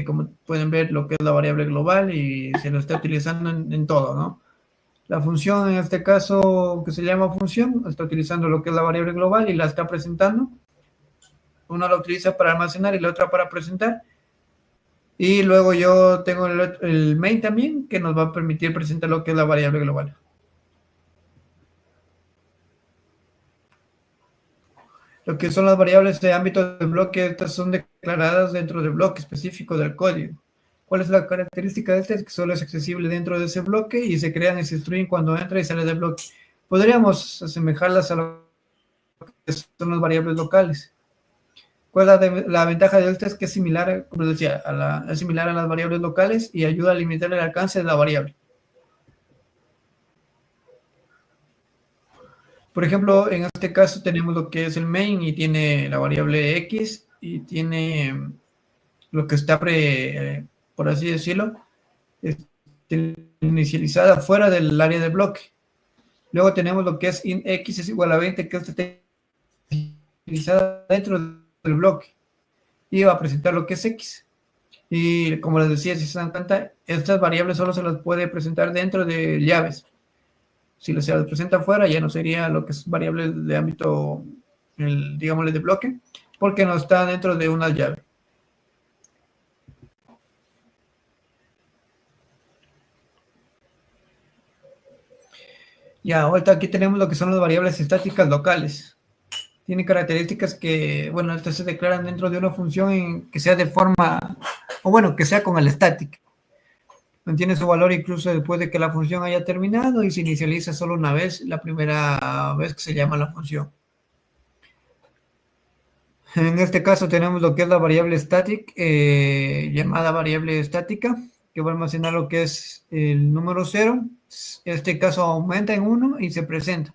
[SPEAKER 2] como pueden ver lo que es la variable global y se lo está utilizando en todo, ¿no? La función, en este caso, que se llama función, está utilizando lo que es la variable global y la está presentando. Una la utiliza para almacenar y la otra para presentar. Y luego yo tengo el main también, que nos va a permitir presentar lo que es la variable global. Lo que son las variables de ámbito de bloque, estas son declaradas dentro del bloque específico del código. ¿Cuál es la característica de Es que solo es accesible dentro de ese bloque y se crean y se destruyen cuando entra y sale del bloque. Podríamos asemejarlas a lo que son las variables locales. ¿Cuál es la ventaja de es que es similar, como decía, es similar a las variables locales y ayuda a limitar el alcance de la variable? Por ejemplo, en este caso tenemos lo que es el main y tiene la variable x y tiene lo que está por así decirlo, inicializada fuera del área del bloque. Luego tenemos lo que es int x es igual a 20, que está inicializada dentro del bloque y va a presentar lo que es x. Y como les decía, si se dan cuenta, estas variables solo se las puede presentar dentro de llaves. Si se las presenta afuera, ya no sería lo que es variable de ámbito, digámosle, de bloque, porque no está dentro de una llave. Ya, ahorita aquí tenemos lo que son las variables estáticas locales. Tiene características que, bueno, estas se declaran dentro de una función que sea de forma, o bueno, que sea con el static. Mantiene su valor incluso después de que la función haya terminado y se inicializa solo una vez, la primera vez que se llama la función. En este caso tenemos lo que es la variable static, llamada variable estática, que va a almacenar lo que es el número 0. En este caso aumenta en 1 y se presenta.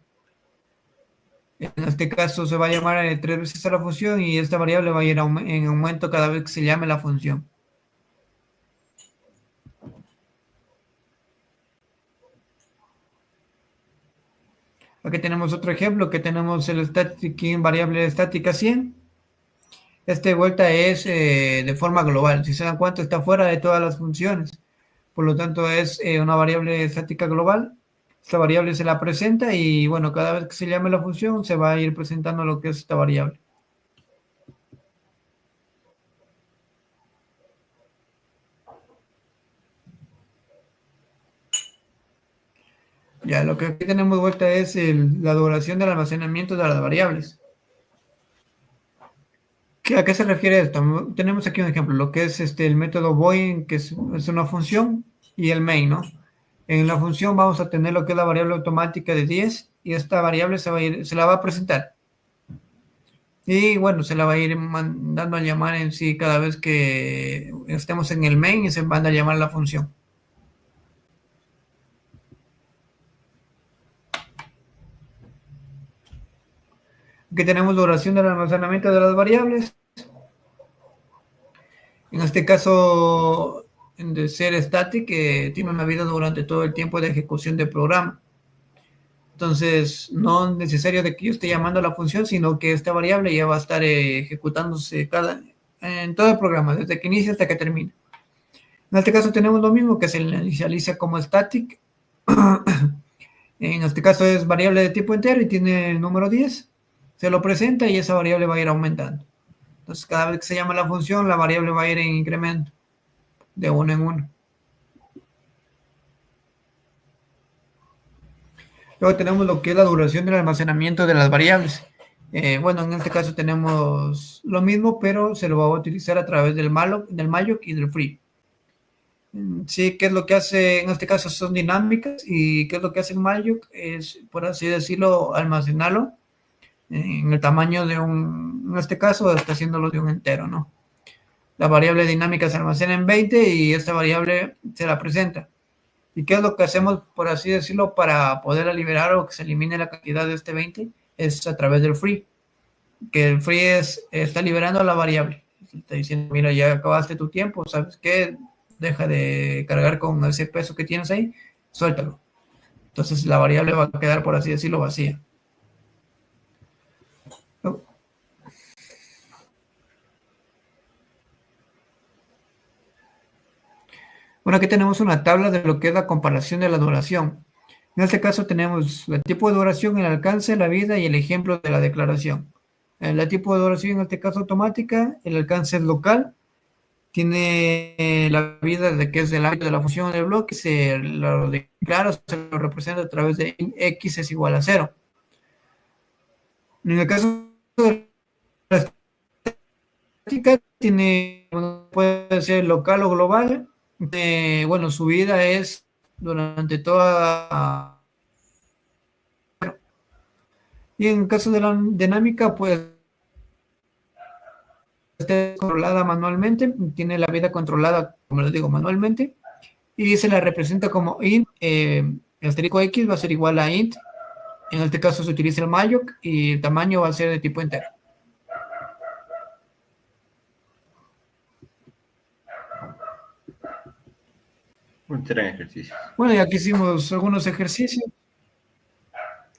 [SPEAKER 2] En este caso se va a llamar 3 veces a la función y esta variable va a ir en aumento cada vez que se llame la función. Aquí tenemos otro ejemplo, que tenemos el static in variable estática 100. Este vuelta es de forma global. Si se dan cuenta, está fuera de todas las funciones. Por lo tanto, es una variable estática global. Esta variable se la presenta y, bueno, cada vez que se llame la función, se va a ir presentando lo que es esta variable. Ya, lo que aquí tenemos vuelta es la duración del almacenamiento de las variables. ¿A qué se refiere esto? Tenemos aquí un ejemplo, lo que es el método Boolean, que es una función, y el main, ¿no? En la función vamos a tener lo que es la variable automática de 10 y esta variable se la va a presentar. Y bueno, se la va a ir mandando a llamar en sí cada vez que estemos en el main y se manda a llamar la función. Aquí tenemos duración del almacenamiento de las variables. En este caso, de ser static, tiene una vida durante todo el tiempo de ejecución del programa. Entonces, no es necesario de que yo esté llamando a la función, sino que esta variable ya va a estar ejecutándose en todo el programa, desde que inicia hasta que termina. En este caso tenemos lo mismo, que se inicializa como static. En este caso es variable de tipo entero y tiene el número 10. Se lo presenta y esa variable va a ir aumentando. Entonces, cada vez que se llama la función, la variable va a ir en incremento, de uno en uno. Luego tenemos lo que es la duración del almacenamiento de las variables. Bueno, en este caso tenemos lo mismo, pero se lo va a utilizar a través del malloc y del free. Sí, ¿qué es lo que hace? En este caso son dinámicas y ¿qué es lo que hace el malloc? Es, por así decirlo, almacenarlo en el tamaño de en este caso está haciéndolo de un entero, ¿no? La variable dinámica se almacena en 20 y esta variable se la presenta. ¿Y qué es lo que hacemos, por así decirlo, para poderla liberar o que se elimine la cantidad de este 20? Es a través del free, que el free está liberando la variable. Está diciendo, mira, ya acabaste tu tiempo, ¿sabes qué? Deja de cargar con ese peso que tienes ahí, suéltalo. Entonces la variable va a quedar, por así decirlo, vacía. Bueno, aquí tenemos una tabla de lo que es la comparación de la duración. En este caso tenemos el tipo de duración, el alcance, la vida y el ejemplo de la declaración. El tipo de duración, en este caso automática, el alcance es local, tiene la vida de que es del ámbito de la función del bloque, se lo declara, se lo representa a través de x es igual a 0. En el caso de la estática, puede ser local o global. Bueno, su vida es durante toda. Y en el caso de la dinámica, pues está controlada manualmente, tiene la vida controlada, como les digo, manualmente, y se la representa como int, asterisco x va a ser igual a int, en este caso se utiliza el malloc, y el tamaño va a ser de tipo entero.
[SPEAKER 1] Un tren ejercicio.
[SPEAKER 2] Bueno, y aquí hicimos algunos ejercicios,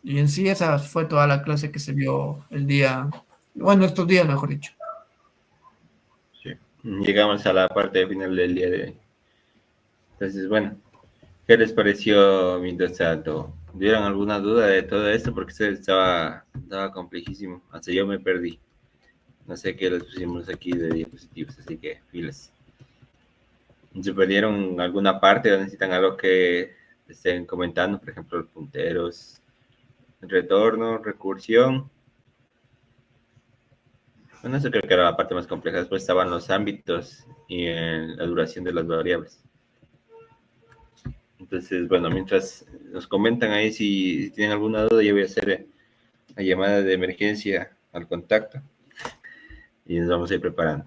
[SPEAKER 2] y en sí esa fue toda la clase que se vio el día, bueno, estos días mejor dicho.
[SPEAKER 1] Sí. llegamos a la parte final del día de hoy. Entonces, bueno, ¿qué les pareció mientras tanto? ¿Tuvieron alguna duda de todo esto? Porque estaba complejísimo. Hasta yo me perdí. No sé qué les pusimos aquí de diapositivos, así que filas. ¿Se perdieron alguna parte o necesitan algo que estén comentando? Por ejemplo, los punteros, retorno, recursión. Bueno, eso creo que era la parte más compleja. Después estaban los ámbitos y la duración de las variables. Entonces, bueno, mientras nos comentan ahí si tienen alguna duda, yo voy a hacer la llamada de emergencia al contacto y nos vamos a ir preparando.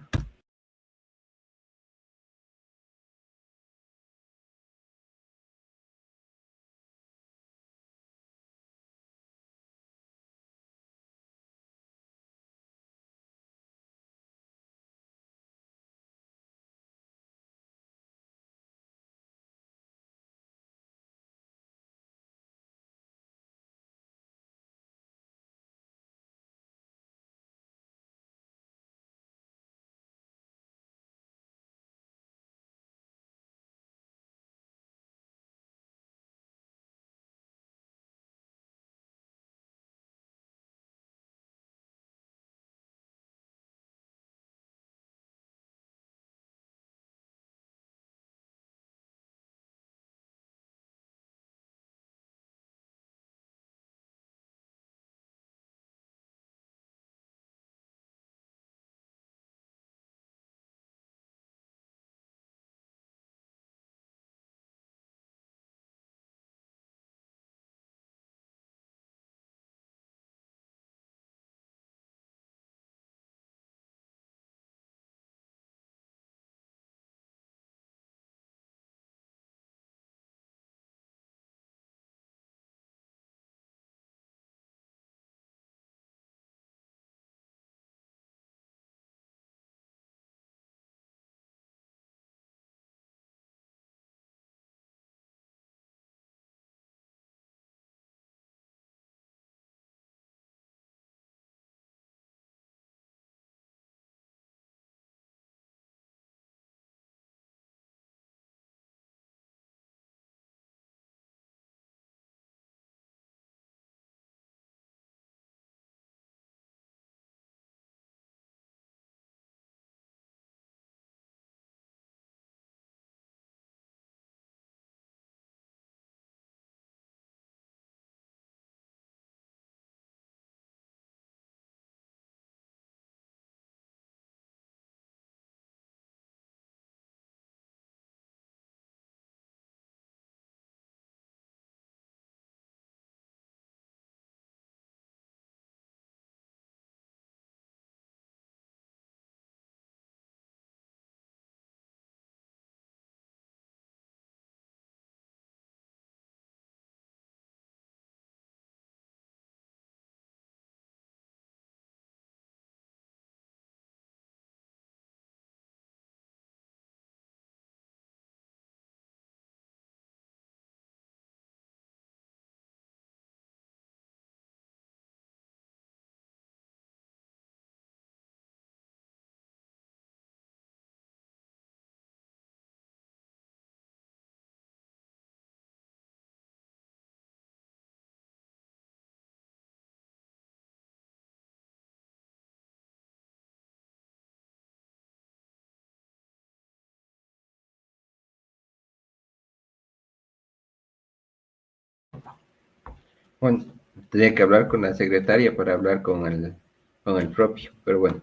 [SPEAKER 1] Bueno, tenía que hablar con la secretaria para hablar con el propio, pero bueno.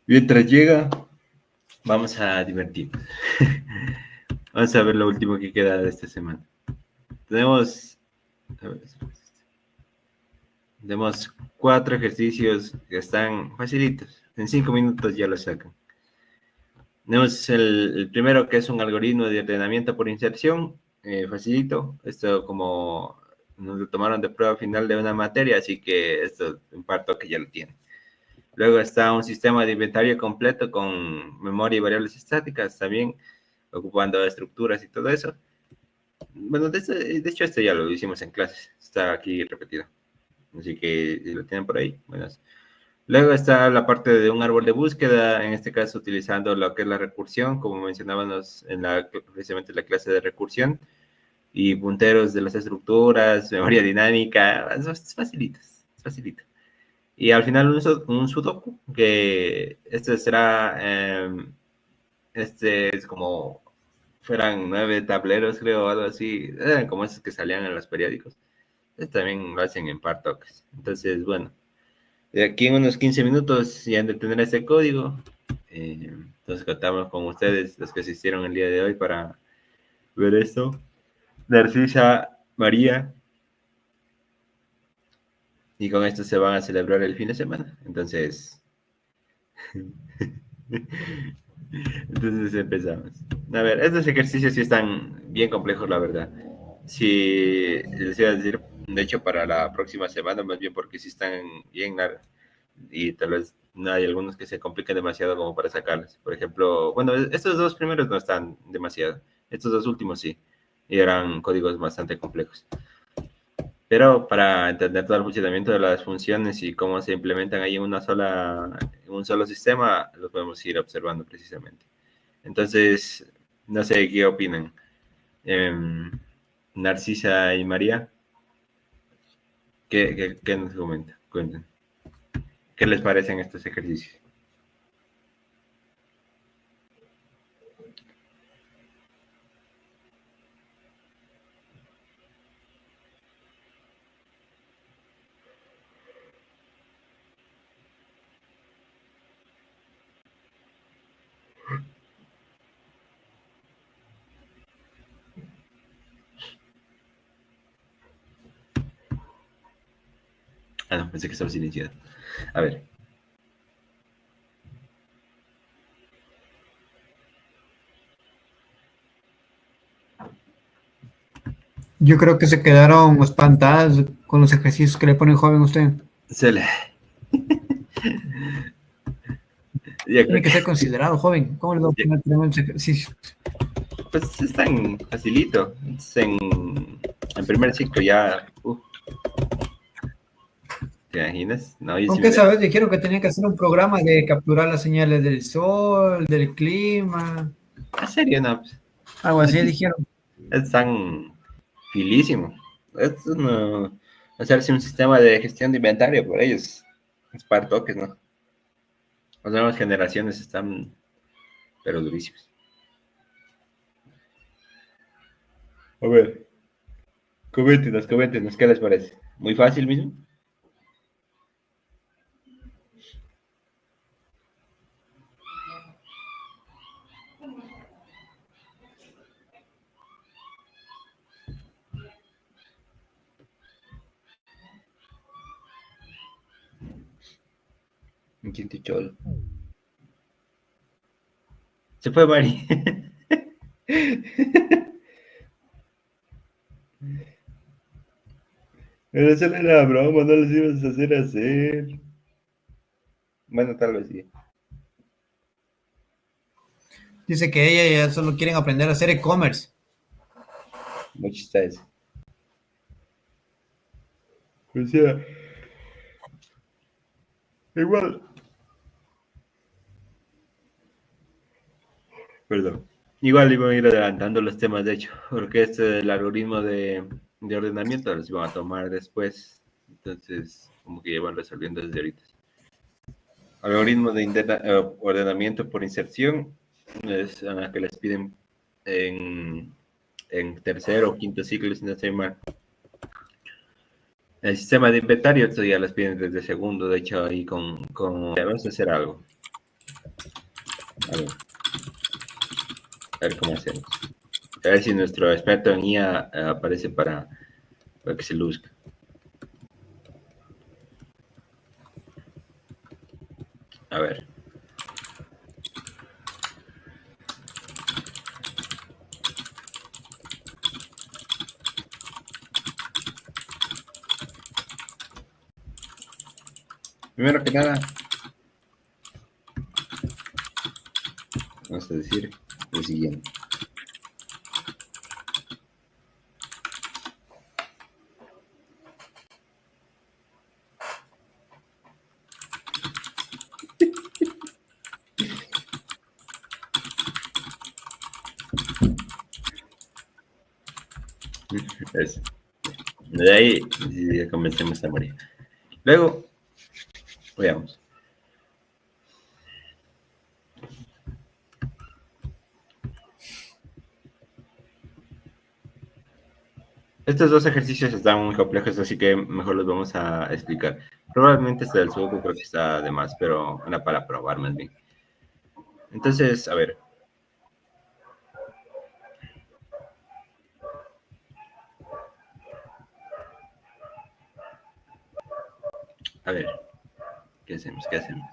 [SPEAKER 1] Mientras llega, vamos a divertirnos. Vamos a ver lo último que queda de esta semana. Tenemos, tenemos 4 ejercicios que están facilitos. En 5 minutos ya lo sacan. Tenemos el primero, que es un algoritmo de ordenamiento por inserción. Facilito. Esto como nos lo tomaron de prueba final de una materia, así que esto imparto que ya lo tienen. Luego está un sistema de inventario completo con memoria y variables estáticas, también ocupando estructuras y todo eso. Bueno, de hecho esto ya lo hicimos en clases, está aquí repetido. Así que si lo tienen por ahí, bueno. Luego está la parte de un árbol de búsqueda, en este caso utilizando lo que es la recursión, como mencionábamos precisamente en la clase de recursión, y punteros de las estructuras, memoria dinámica, es facilito, es facilito. Y al final un sudoku, que este será, este es como, fueran 9 tableros, creo, o algo así, como esos que salían en los periódicos. Este también lo hacen en par toques. Entonces, bueno, de aquí en unos 15 minutos ya han de tener ese código. Entonces contamos con ustedes, los que asistieron el día de hoy, para ver esto. Narcisa, María, y con esto se van a celebrar el fin de semana. Entonces, entonces empezamos. A ver, estos ejercicios sí están bien complejos, la verdad. Si les iba a decir, de hecho, para la próxima semana, más bien porque sí están bien largos y tal vez no hay algunos que se compliquen demasiado como para sacarlos. Por ejemplo, bueno, estos dos primeros no están demasiado, estos dos últimos sí, y eran códigos bastante complejos. Pero para entender todo el funcionamiento de las funciones y cómo se implementan ahí en un solo sistema, lo podemos ir observando precisamente. Entonces, no sé qué opinan. Narcisa y María, ¿qué nos comentan? Cuenten. ¿Qué les parecen estos ejercicios? Ah, no, pensé que estaba silenciado. A ver.
[SPEAKER 2] Yo creo que se quedaron espantadas con los ejercicios que le pone joven a usted.
[SPEAKER 1] Se le... Yo creo
[SPEAKER 2] Tiene que ser
[SPEAKER 1] que
[SPEAKER 2] considerado joven. ¿Cómo le va a poner tremendos ejercicios?
[SPEAKER 1] pues es tan facilito. Es en primer ciclo ya. ¿Te imaginas? No, y si
[SPEAKER 2] Aunque
[SPEAKER 1] me
[SPEAKER 2] esa vez dijeron que tenía que hacer un programa de capturar las señales del sol, del clima.
[SPEAKER 1] ¿En serio? No, pues,
[SPEAKER 2] Algo así dijeron.
[SPEAKER 1] es tan filísimo. Es hacerse un sistema de gestión de inventario por ellos. Es para toques, ¿no? Las nuevas generaciones están, pero durísimas. A ver, coméntenos, ¿qué les parece? ¿Muy fácil mismo? Un quinto cholo. Se fue Mari. Pero eso era broma, no les ibas a hacer. Bueno, tal vez sí.
[SPEAKER 2] Dice que ella ya solo quieren aprender a hacer e-commerce.
[SPEAKER 1] Mucho está eso. O sea, igual. Perdón. Igual iban a ir adelantando los temas, de hecho, porque este el algoritmo de ordenamiento los iban a tomar después. Entonces, como que llevan resolviendo desde ahorita. Algoritmo de ordenamiento por inserción es que les piden en, en tercero o quinto ciclo, si no estoy mal. El sistema de inventario, esto ya les piden desde segundo, de hecho, ahí vamos a hacer algo. A ver cómo hacemos. A ver si nuestro experto en IA aparece para que se luzca. A ver. Primero que nada, vamos a decir lo siguiente. Eso. De ahí ya comencemos a morir. Luego, veamos. Estos dos ejercicios están muy complejos, así que mejor los vamos a explicar. Probablemente este del sudoku creo que está de más, pero era para probar más bien. Entonces, a ver. A ver, ¿qué hacemos? ¿Qué hacemos?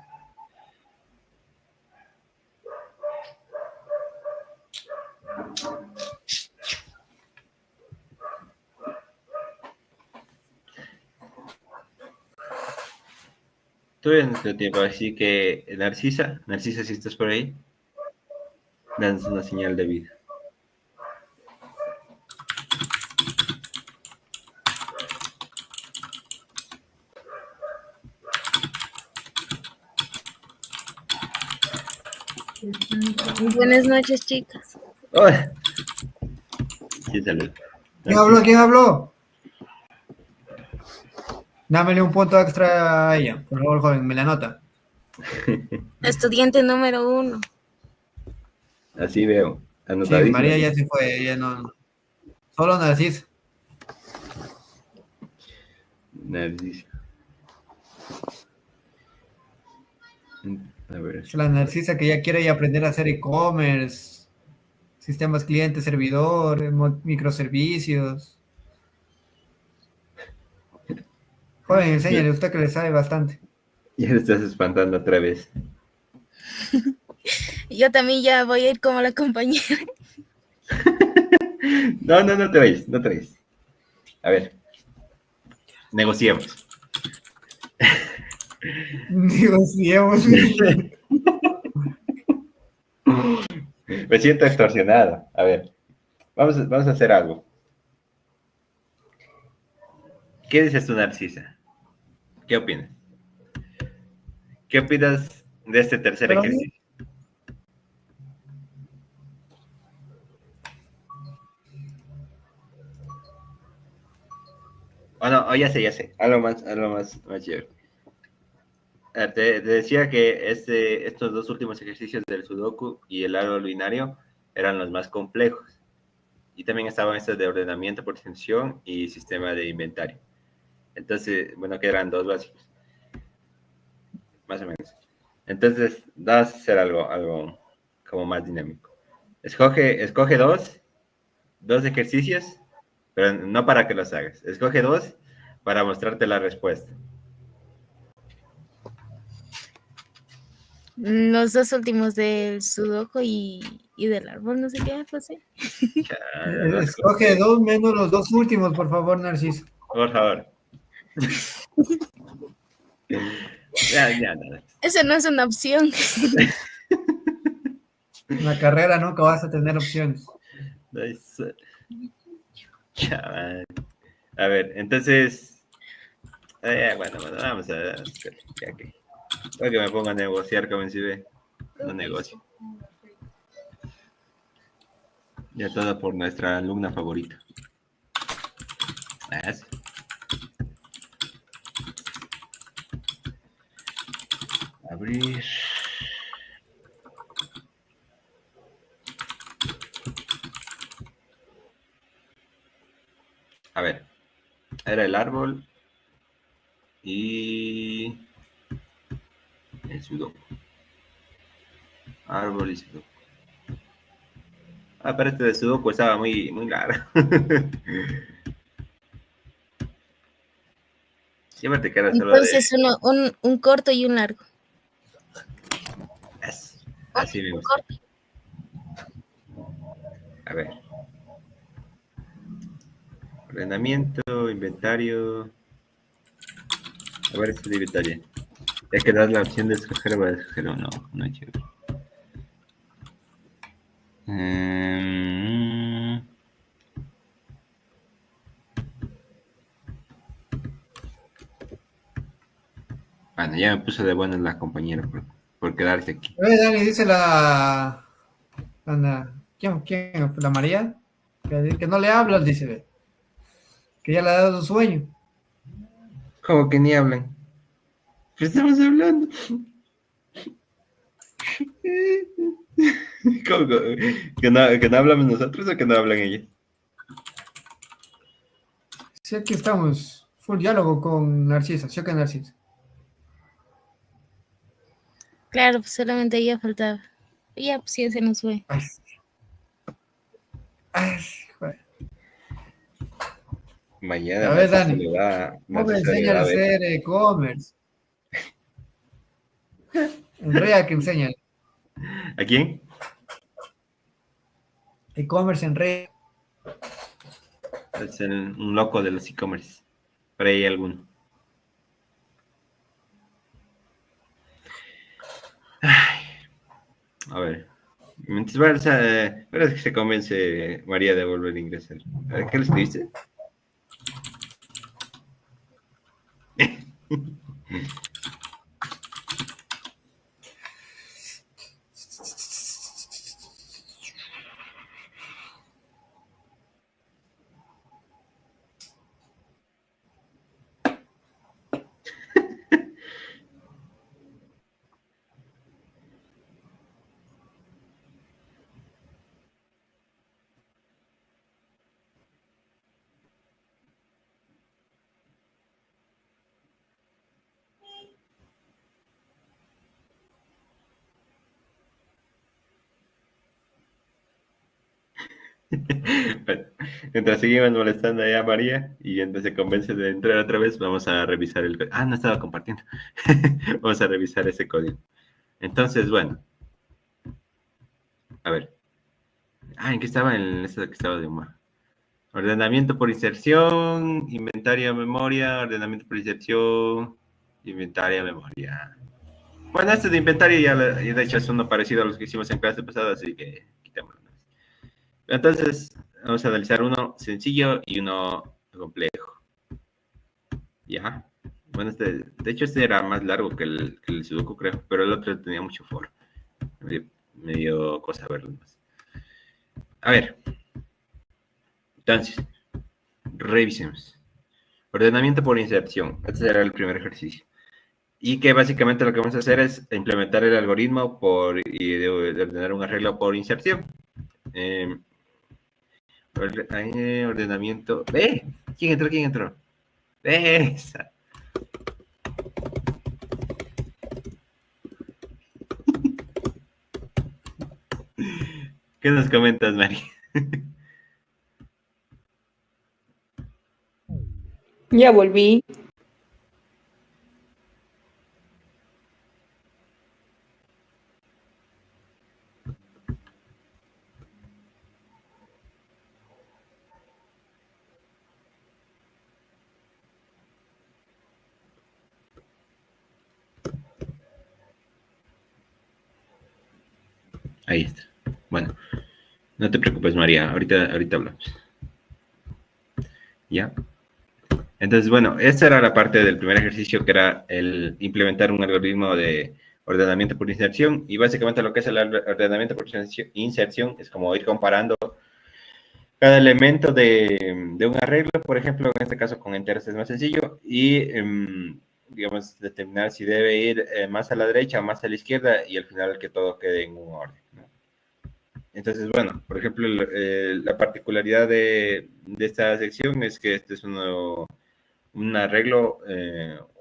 [SPEAKER 1] Todavía no tengo tiempo, así que Narcisa, si estás por ahí, danos una señal de vida.
[SPEAKER 3] Buenas noches, chicas.
[SPEAKER 1] ¡Oh! Sí, salud.
[SPEAKER 2] ¿Quién habló? ¿Quién habló? Dámele un punto extra a ella, por favor, joven, me la nota.
[SPEAKER 3] Estudiante número 1.
[SPEAKER 1] Así veo.
[SPEAKER 2] Sí,
[SPEAKER 1] Anotadísimo.
[SPEAKER 2] María ya se fue, ella no. Solo Narciso.
[SPEAKER 1] Narcisa. A ver.
[SPEAKER 2] Es la Narcisa que ya quiere aprender a hacer e-commerce, sistemas cliente, servidor, microservicios. Joven, enséñale usted que le sabe bastante.
[SPEAKER 1] Ya le estás espantando otra vez.
[SPEAKER 3] Yo también ya voy a ir como la compañera.
[SPEAKER 1] No te vayas, no te vayas. A ver. Negociemos.
[SPEAKER 2] Negociemos.
[SPEAKER 1] Me siento extorsionado. A ver. Vamos a hacer algo. ¿Qué dices tú, Narcisa? ¿Qué opinas? ¿Qué opinas de este tercer
[SPEAKER 2] Pero
[SPEAKER 1] ejercicio? Oh, no, oh, ya sé. Algo más chévere. Te decía que estos dos últimos ejercicios del Sudoku y el árbol binario eran los más complejos. Y también estaban estos de ordenamiento por extensión y sistema de inventario. Entonces, bueno, que eran dos básicos. Más o menos. Entonces, vas a hacer algo como más dinámico. Escoge dos ejercicios, pero no para que los hagas. Escoge dos para mostrarte la respuesta.
[SPEAKER 3] Los dos últimos del sudoku y del árbol, no sé qué pasé.
[SPEAKER 2] Escoge dos menos los dos últimos, por favor, Narciso.
[SPEAKER 1] Por favor. Ya.
[SPEAKER 3] Eso no es una opción.
[SPEAKER 2] En la carrera nunca vas a tener opciones.
[SPEAKER 1] Chaval. A ver, entonces. Bueno, vamos a ver. Ya que. Para que me ponga a negociar como si ve. No negocio. Ya todo por nuestra alumna favorita. Eso. Abrir. A ver. Era el árbol. Y el sudoku. Árbol y sudoku. Pero este de sudoku estaba muy largo. Siempre que era solo
[SPEAKER 3] Entonces, un corto y un largo.
[SPEAKER 1] Así me gusta. A ver. Ordenamiento, inventario. A ver, este de inventario. Es que das la opción de escoger para escoger o no. No es chévere. Bueno, ya me puso de buenas la compañera por quedarse aquí.
[SPEAKER 2] Dani, dice ¿quién? ¿La María? Que no le hablas, dice. Que ya le ha dado sueño.
[SPEAKER 1] Como que ni hablan. ¿Qué estamos hablando? ¿Cómo? ¿Que no hablamos nosotros o que no hablan ellos?
[SPEAKER 2] Sí, aquí estamos. Full diálogo con Narcisa. ¿Sí o qué, Narcisa?
[SPEAKER 3] Claro, pues solamente ella faltaba. Y ya, pues ya se nos fue.
[SPEAKER 2] Ay, ay, joder.
[SPEAKER 1] Mañana
[SPEAKER 2] A ver, Dani, ¿cómo me
[SPEAKER 1] Narcisa le
[SPEAKER 2] enseñan
[SPEAKER 1] va
[SPEAKER 2] a
[SPEAKER 1] a ver.
[SPEAKER 2] hacer e-commerce? En React enseñan.
[SPEAKER 1] ¿A quién?
[SPEAKER 2] E-commerce en React.
[SPEAKER 1] Es un loco de los e-commerce. Por ahí hay alguno. Ay, a ver. Mientras verás que se convence María de volver a ingresar. A ver, ¿qué le escribiste? Bueno, mientras seguimos molestando allá a María y entonces se convence de entrar otra vez, vamos a revisar el código. Ah, no estaba compartiendo. Vamos a revisar ese código. Entonces, bueno, a ver. Ah, ¿en qué estaba? En esto que estaba de humor. Ordenamiento por inserción, inventario de memoria, ordenamiento por inserción, inventario de memoria. Bueno, este de inventario ya, de hecho es uno parecido a los que hicimos en clase pasada, así que quitémoslo. Entonces, vamos a analizar uno sencillo y uno complejo. ¿Ya? Bueno, de hecho este era más largo que el Sudoku, creo, pero el otro tenía mucho foro. Me dio cosa verlo más. A ver. Entonces, revisemos. Ordenamiento por inserción. Este será el primer ejercicio. Y que básicamente lo que vamos a hacer es implementar el algoritmo de ordenar un arreglo por inserción. Ordenamiento. ¿Quién entró? ¿Quién entró? Esa. ¿Qué nos comentas, Mari?
[SPEAKER 4] Ya volví.
[SPEAKER 1] Ahí está. Bueno, no te preocupes, María. Ahorita hablamos. ¿Ya? Entonces, bueno, esta era la parte del primer ejercicio, que era el implementar un algoritmo de ordenamiento por inserción. Y básicamente lo que es el ordenamiento por inserción es como ir comparando cada elemento de un arreglo. Por ejemplo, en este caso con enteros es más sencillo. Y, digamos, determinar si debe ir más a la derecha o más a la izquierda, y al final que todo quede en un orden, ¿no? Entonces, bueno, por ejemplo, la particularidad de esta sección es que este es un arreglo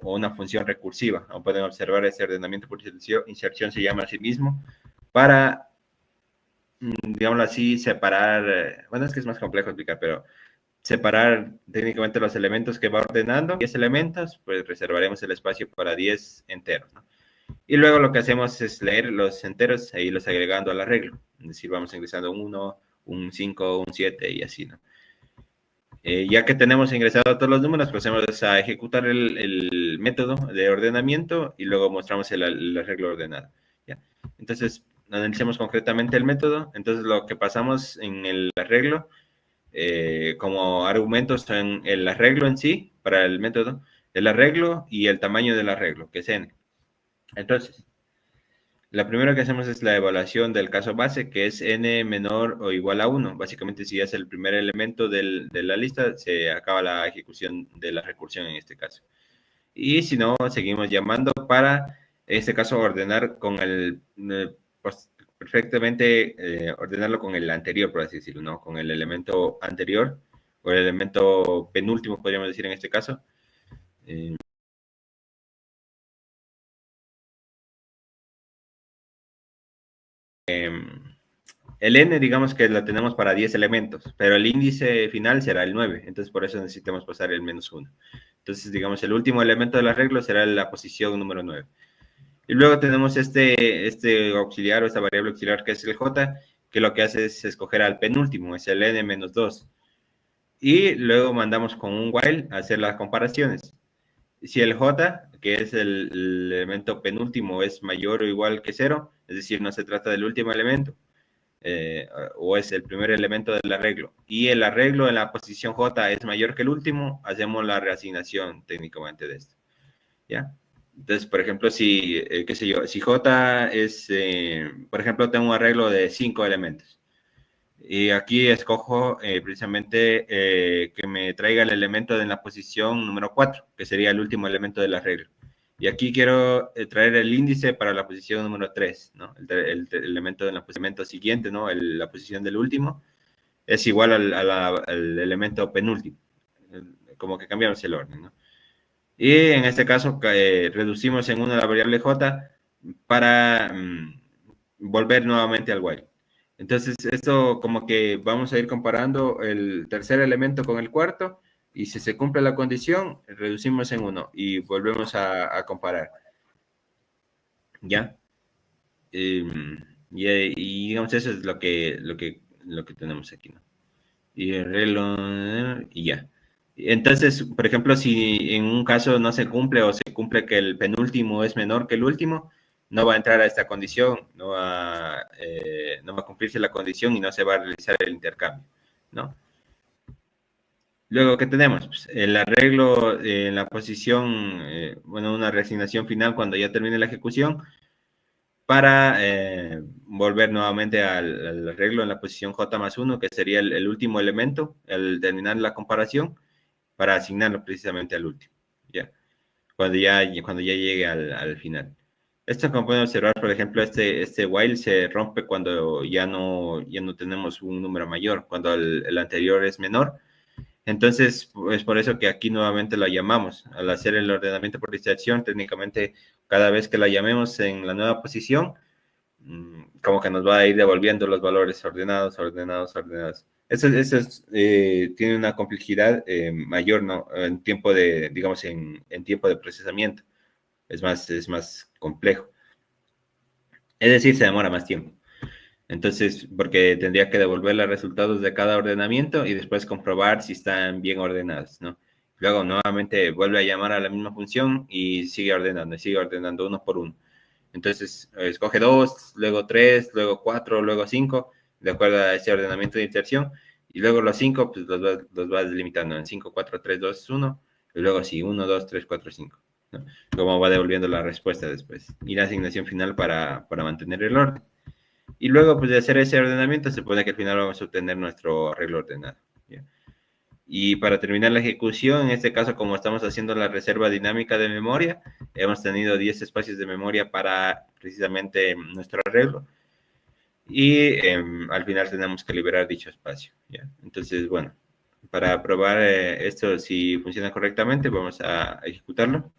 [SPEAKER 1] o una función recursiva. Como pueden observar, ese ordenamiento por inserción se llama a sí mismo para, digámoslo así, separar, bueno, es que es más complejo explicar, pero separar técnicamente los elementos que va ordenando. 10 elementos, pues reservaremos el espacio para 10 enteros, ¿no? Y luego lo que hacemos es leer los enteros e irlos agregando al arreglo. Es decir, vamos ingresando un 1, un 5, un 7 y así, ¿no? Ya que tenemos ingresado todos los números, procedemos a ejecutar el método de ordenamiento y luego mostramos el arreglo ordenado. ¿Ya? Entonces, analicemos concretamente el método. Entonces, lo que pasamos en el arreglo, como argumentos son el arreglo en sí, para el método, el arreglo y el tamaño del arreglo, que es n. Entonces, La primera que hacemos es la evaluación del caso base, que es n menor o igual a 1. Básicamente, si es el primer elemento de la lista, se acaba la ejecución de la recursión en este caso. Y si no, seguimos llamando para, en este caso, ordenar con pues, perfectamente, ordenarlo con el anterior, por así decirlo, ¿no? Con el elemento anterior, o el elemento penúltimo, podríamos decir en este caso. El n, digamos que lo tenemos para 10 elementos, pero el índice final será el 9, entonces por eso necesitamos pasar el menos 1. Entonces, digamos, el último elemento del arreglo será la posición número 9. Y luego tenemos este auxiliar o esta variable auxiliar que es el j, que lo que hace es escoger al penúltimo, es el n menos 2. Y luego mandamos con un while a hacer las comparaciones. Si el j, que es el elemento penúltimo, es mayor o igual que 0, es decir, no se trata del último elemento, o es el primer elemento del arreglo, y el arreglo en la posición j es mayor que el último, hacemos la reasignación técnicamente de esto, ¿ya? Entonces, por ejemplo, si, qué sé yo, si j es, por ejemplo, tengo un arreglo de 5 elementos, y aquí escojo precisamente que me traiga el elemento en la posición número 4, que sería el último elemento del arreglo. Y aquí quiero traer el índice para la posición número 3, ¿no? El elemento en la elemento siguiente, ¿no? La posición del último es igual al elemento penúltimo. Como que cambiamos el orden, ¿no? Y en este caso reducimos en 1 la variable j para volver nuevamente al while. Entonces, esto como que vamos a ir comparando el tercer elemento con el cuarto, y si se cumple la condición, reducimos en 1 y volvemos a comparar. ¿Ya? Y digamos, eso es lo que tenemos aquí, ¿no? Y arreglo, y ya. Entonces, por ejemplo, si en un caso no se cumple o se cumple que el penúltimo es menor que el último, no va a entrar a esta condición, no va a cumplirse la condición y no se va a realizar el intercambio, ¿no? Luego, ¿qué tenemos? Pues el arreglo en la posición, bueno, una reasignación final cuando ya termine la ejecución, para volver nuevamente al arreglo en la posición j más 1, que sería el último elemento, al terminar la comparación, para asignarlo precisamente al último, ¿ya? Cuando ya llegue al final. Esto, como pueden observar, por ejemplo, este while se rompe cuando ya no tenemos un número mayor, cuando el anterior es menor. Entonces, es por eso que aquí nuevamente la llamamos. Al hacer el ordenamiento por distracción, técnicamente, cada vez que la llamemos en la nueva posición, como que nos va a ir devolviendo los valores ordenados. Eso tiene una complejidad mayor, ¿no? En tiempo de, digamos, en tiempo de procesamiento. Es más complejo. Es decir, se demora más tiempo. Entonces, porque tendría que devolver los resultados de cada ordenamiento y después comprobar si están bien ordenados, ¿no? Luego, nuevamente, vuelve a llamar a la misma función y sigue ordenando uno por uno. Entonces, escoge 2, luego 3, luego 4, luego 5, de acuerdo a ese ordenamiento de inserción. Y luego los 5, pues los vas delimitando en 5, 4, 3, 2, 1. Y luego sí, 1, 2, 3, 4, 5. ¿No? Como va devolviendo la respuesta después. Y la asignación final para mantener el orden. Y luego, pues, de hacer ese ordenamiento, se supone que al final vamos a obtener nuestro arreglo ordenado, ¿ya? Y para terminar la ejecución, en este caso, como estamos haciendo la reserva dinámica de memoria, hemos tenido 10 espacios de memoria para precisamente nuestro arreglo. Y al final tenemos que liberar dicho espacio, ¿ya? Entonces, bueno, para probar esto, si funciona correctamente, vamos a ejecutarlo.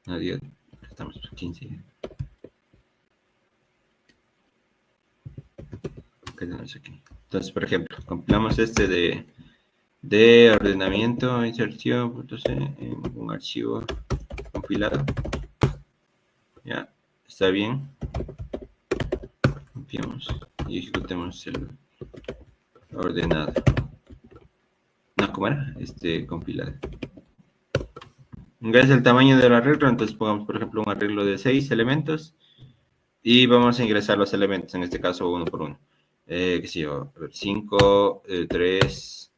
[SPEAKER 1] Adiós. Estamos 15. ¿Qué tenemos aquí? Entonces, por ejemplo, compilamos este de ordenamiento, inserción, .c, en un archivo compilado. Ya, está bien. Confiamos y ejecutemos el ordenado. No, ¿cómo era? Compilado. Es el tamaño del arreglo, entonces pongamos, por ejemplo, un arreglo de 6 elementos y vamos a ingresar los elementos, en este caso uno por uno. Qué sé yo, 5, 3,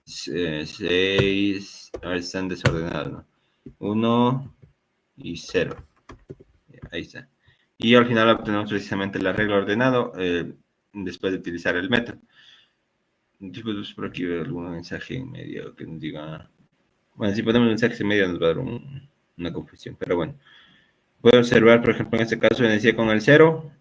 [SPEAKER 1] 6, a ver si están desordenados, ¿no? 1 y 0. Ahí está. Y al final obtenemos precisamente el arreglo ordenado después de utilizar el método. Pues por aquí veo algún mensaje en medio que nos diga... Bueno, si ponemos mensajes en medio nos va a dar una confusión, pero bueno. Puedo observar, por ejemplo, en este caso inicié con el 0,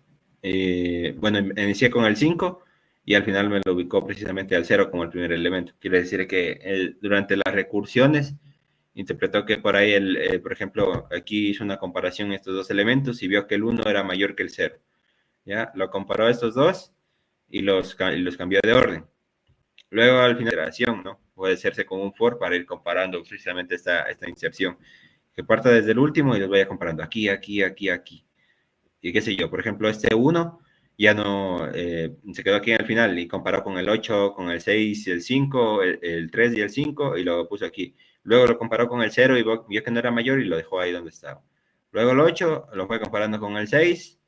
[SPEAKER 1] bueno, inicié con el 5 y al final me lo ubicó precisamente al 0 como el primer elemento. Quiere decir que durante las recursiones interpretó que por ahí, por ejemplo, aquí hizo una comparación de estos dos elementos y vio que el 1 era mayor que el 0. ¿Ya? Lo comparó a estos dos y los cambió de orden. Luego, al final de la iteración, ¿no? Puede hacerse con un for para ir comparando precisamente esta inserción. Que parta desde el último y los vaya comparando aquí, aquí, aquí, aquí. Y qué sé yo, por ejemplo, este 1 ya no se quedó aquí al final y comparó con el 8, con el 6 y el 5, el 3 y el 5 y lo puso aquí. Luego lo comparó con el 0 y vio que no era mayor y lo dejó ahí donde estaba. Luego el 8 lo fue comparando con el 6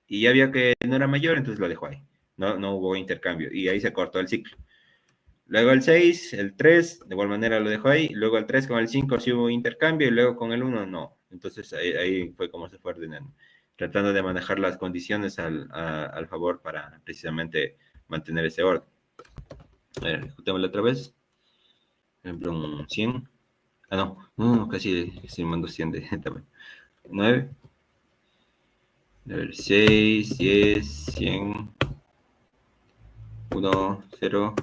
[SPEAKER 1] y ya vio que no era mayor, entonces lo dejó ahí. No hubo intercambio y ahí se cortó el ciclo. Luego el 6, el 3, de igual manera lo dejó ahí. Luego el 3 con el 5 sí hubo intercambio y luego con el 1 no. Entonces ahí fue como se fue ordenando, tratando de manejar las condiciones al favor para precisamente mantener ese orden. A ver, ejecutémoslo otra vez. Por ejemplo, un 100. Ah, no, casi mando 100 de tamaño. 9. A ver, 6, 10, 100. 1, 0.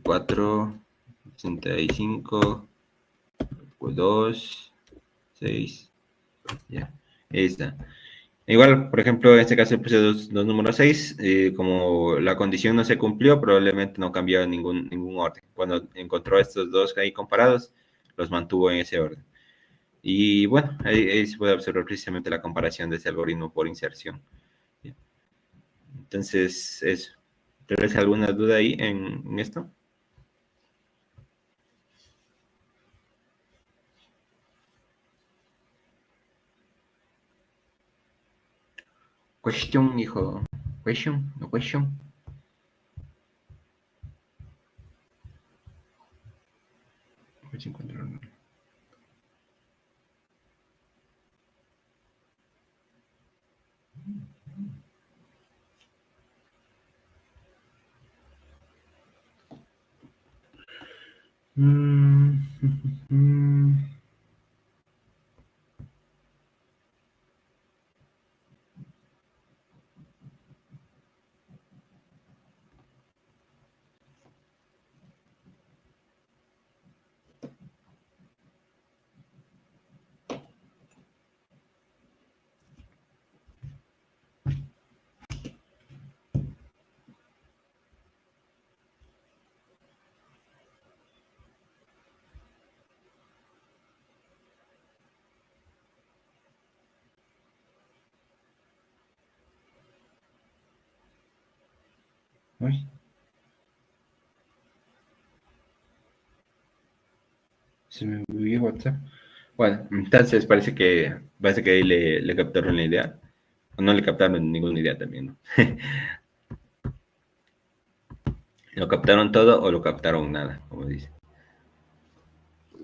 [SPEAKER 1] 4, 65, 2, 6, ya, ahí está. Igual, por ejemplo, en este caso puse dos números 6, como la condición no se cumplió, probablemente no cambió ningún orden. Cuando encontró estos dos ahí comparados, los mantuvo en ese orden. Y bueno, ahí se puede observar precisamente la comparación de ese algoritmo por inserción. Entonces, eso. ¿Tienes alguna duda ahí en esto? Question, hijo. Question, no question. A ver si encuentro. Uy. Se me olvidó WhatsApp. Bueno, entonces parece que ahí le captaron la idea. O no le captaron ninguna idea también, ¿no? ¿Lo captaron todo o lo captaron nada? Como dice.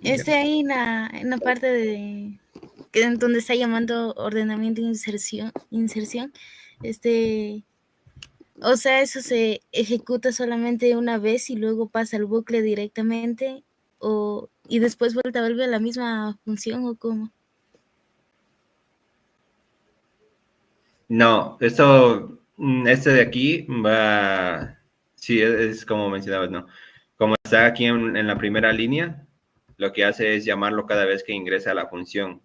[SPEAKER 3] Ahí en la parte de en donde está llamando ordenamiento e inserción, o sea, eso se ejecuta solamente una vez y luego pasa al bucle directamente, y después vuelve a la misma función, ¿o cómo?
[SPEAKER 1] No, esto, este de aquí va, sí, es como mencionabas, ¿no? Como está aquí en la primera línea, lo que hace es llamarlo cada vez que ingresa a la función.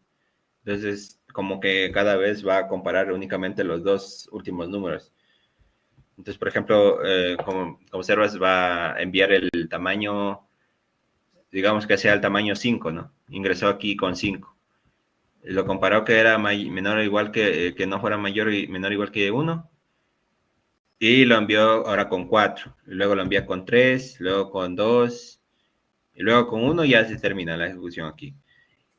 [SPEAKER 1] Entonces, como que cada vez va a comparar únicamente los dos últimos números. Entonces, por ejemplo, como observas, va a enviar el tamaño, digamos que sea el tamaño 5, ¿no? Ingresó aquí con 5. Lo comparó que era menor o igual que no fuera mayor y menor o igual que 1. y lo envió ahora con 4, y luego lo envía con 3, luego con 2, y luego con 1 ya se termina la ejecución aquí.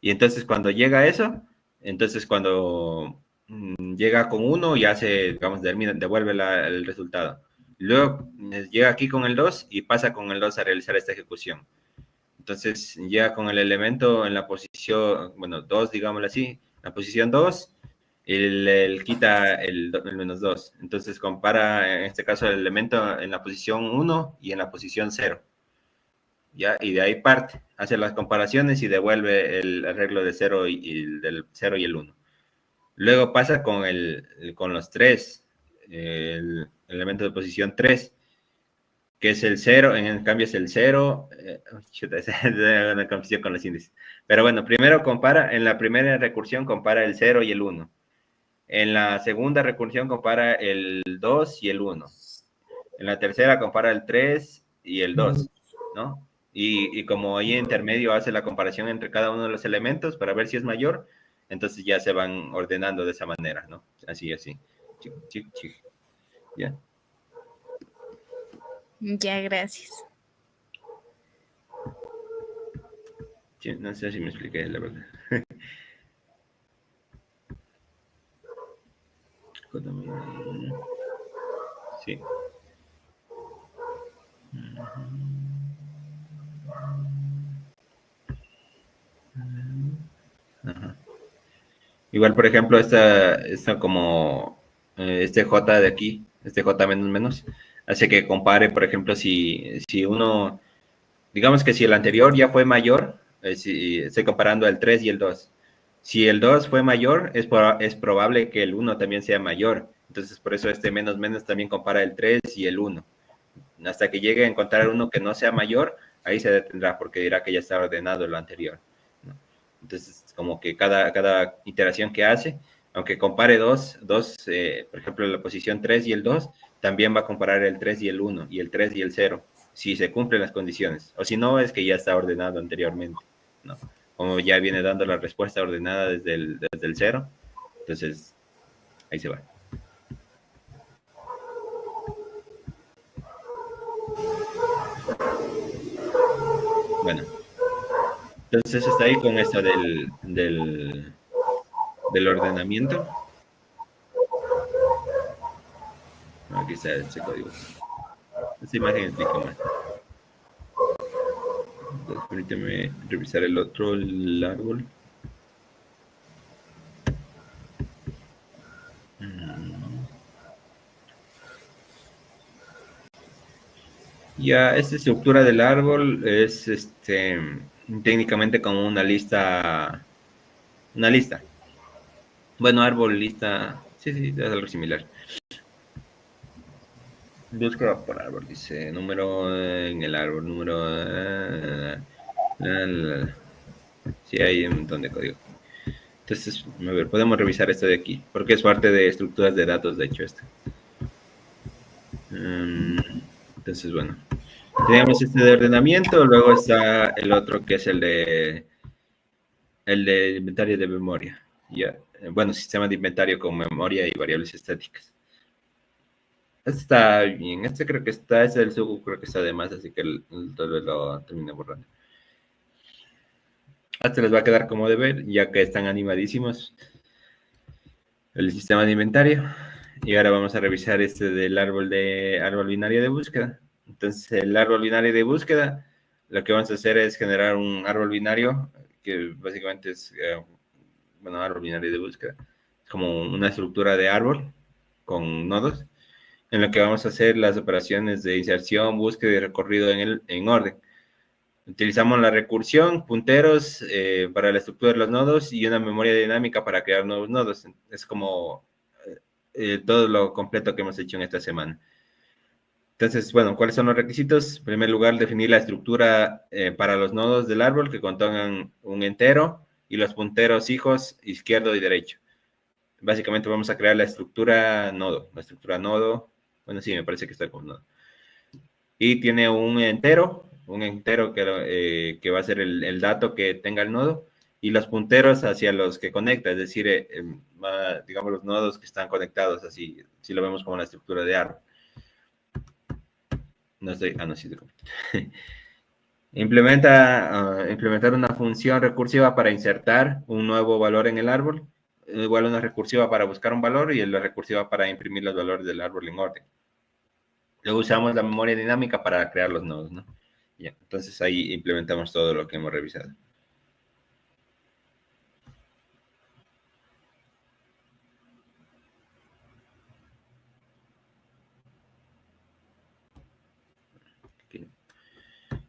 [SPEAKER 1] Y entonces cuando llega a eso, entonces cuando llega con 1 ya se, digamos, devuelve el resultado. Luego llega aquí con el 2 y pasa con el 2 a realizar esta ejecución. Entonces llega con el elemento en la posición, bueno, 2, digámoslo así, la posición 2, él quita el menos 2. Entonces compara, en este caso, el elemento en la posición 1 y en la posición 0. ¿Ya? Y de ahí parte, hace las comparaciones y devuelve el arreglo de 0 y del 0 y el 1. Luego pasa con los 3, el elemento de posición 3, que es el 0, en cambio es el 0, es una confusión con los índices. Pero bueno, primero compara, en la primera recursión compara el 0 y el 1. En la segunda recursión compara el 2 y el 1. En la tercera compara el 3 y el 2, ¿no? Y como ahí en intermedio hace la comparación entre cada uno de los elementos para ver si es mayor, entonces ya se van ordenando de esa manera, ¿no? Así, así. Chic, chic, chic. Ya.
[SPEAKER 3] Ya, gracias.
[SPEAKER 1] Sí, no sé si me expliqué, la verdad. Sí. Ajá. Igual, por ejemplo, esta como este J de aquí, este J menos menos, hace que compare, por ejemplo, si uno, digamos que si el anterior ya fue mayor, si estoy comparando el 3 y el 2. Si el 2 fue mayor, es probable que el 1 también sea mayor. Entonces, por eso este menos menos también compara el 3 y el 1. Hasta que llegue a encontrar uno que no sea mayor, ahí se detendrá porque dirá que ya está ordenado lo anterior, ¿no? Entonces, como que cada iteración que hace, aunque compare dos por ejemplo, la posición 3 y el 2, también va a comparar el 3 y el 1, y el 3 y el 0, si se cumplen las condiciones. O si no, es que ya está ordenado anteriormente, ¿no? Como ya viene dando la respuesta ordenada desde el 0, entonces ahí se va. Bueno, entonces está ahí con esto del ordenamiento. Aquí está este código. Esta imagen explica más. Entonces, permíteme revisar el otro, el árbol. Ya, esta estructura del árbol es técnicamente como una lista. Bueno, árbol, lista. Sí, es algo similar. Busca por árbol, dice número en el árbol, número. Sí, hay un montón de código. Entonces, a ver, podemos revisar esto de aquí, porque es parte de estructuras de datos, de hecho, esto. Entonces, bueno, tenemos este de ordenamiento, luego está el otro que es el de inventario de memoria. Ya, bueno, sistema de inventario con memoria y variables estáticas. Este está bien, este creo que está, este del Sugu creo que está de más, así que todo lo termino borrando. Este les va a quedar como de ver, ya que están animadísimos. El sistema de inventario. Y ahora vamos a revisar este del árbol binario de búsqueda. Entonces, el árbol binario de búsqueda, lo que vamos a hacer es generar un árbol binario, que básicamente es, árbol binario de búsqueda. Es como una estructura de árbol con nodos, en lo que vamos a hacer las operaciones de inserción, búsqueda y recorrido en orden. Utilizamos la recursión, punteros para la estructura de los nodos y una memoria dinámica para crear nuevos nodos. Es como todo lo completo que hemos hecho en esta semana. Entonces, bueno, ¿cuáles son los requisitos? En primer lugar, definir la estructura para los nodos del árbol que contengan un entero y los punteros hijos izquierdo y derecho. Básicamente vamos a crear la estructura nodo. Bueno, sí, me parece que está como nodo. Y tiene un entero que va a ser el dato que tenga el nodo, y los punteros hacia los que conecta, es decir, digamos los nodos que están conectados, así, si lo vemos como la estructura de árbol. No estoy, no, sí, implementar una función recursiva para insertar un nuevo valor en el árbol, igual una recursiva para buscar un valor y la recursiva para imprimir los valores del árbol en orden. Luego usamos la memoria dinámica para crear los nodos, ¿no? Ya, entonces ahí implementamos todo lo que hemos revisado. Okay.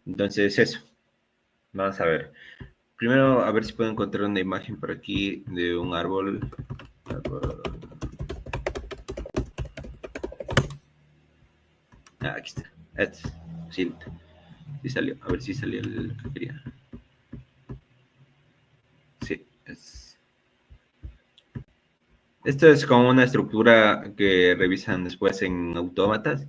[SPEAKER 1] Entonces eso, vamos a ver. Primero, a ver si puedo encontrar una imagen por aquí de un árbol. Ah, aquí está. Sí, sí salió. A ver si salió lo que quería. Sí, esto es como una estructura que revisan después en autómatas,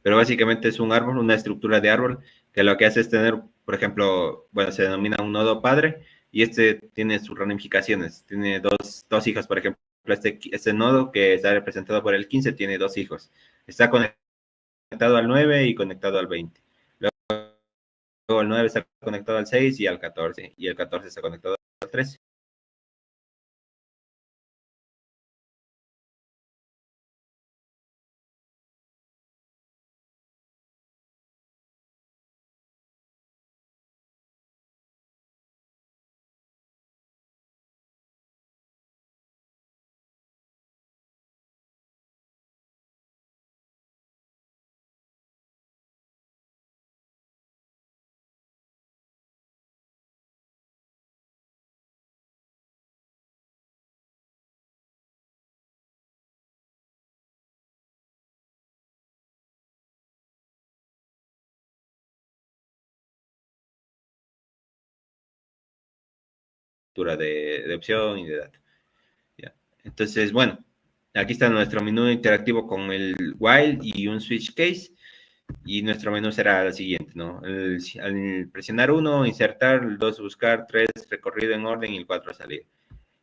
[SPEAKER 1] pero básicamente es un árbol, una estructura de árbol, que lo que hace es tener, por ejemplo, bueno, se denomina un nodo padre, y este tiene sus ramificaciones, tiene dos hijas, por ejemplo, este nodo que está representado por el 15 tiene dos hijos, está conectado al 9 y conectado al 20. Luego el 9 está conectado al 6 y al 14, y el 14 está conectado al 13. De opción y de datos. ¿Ya? Entonces, bueno, aquí está nuestro menú interactivo con el while y un switch case. Y nuestro menú será el siguiente, ¿no? Al presionar 1, insertar, el 2, buscar, 3, recorrido en orden y el 4, salir.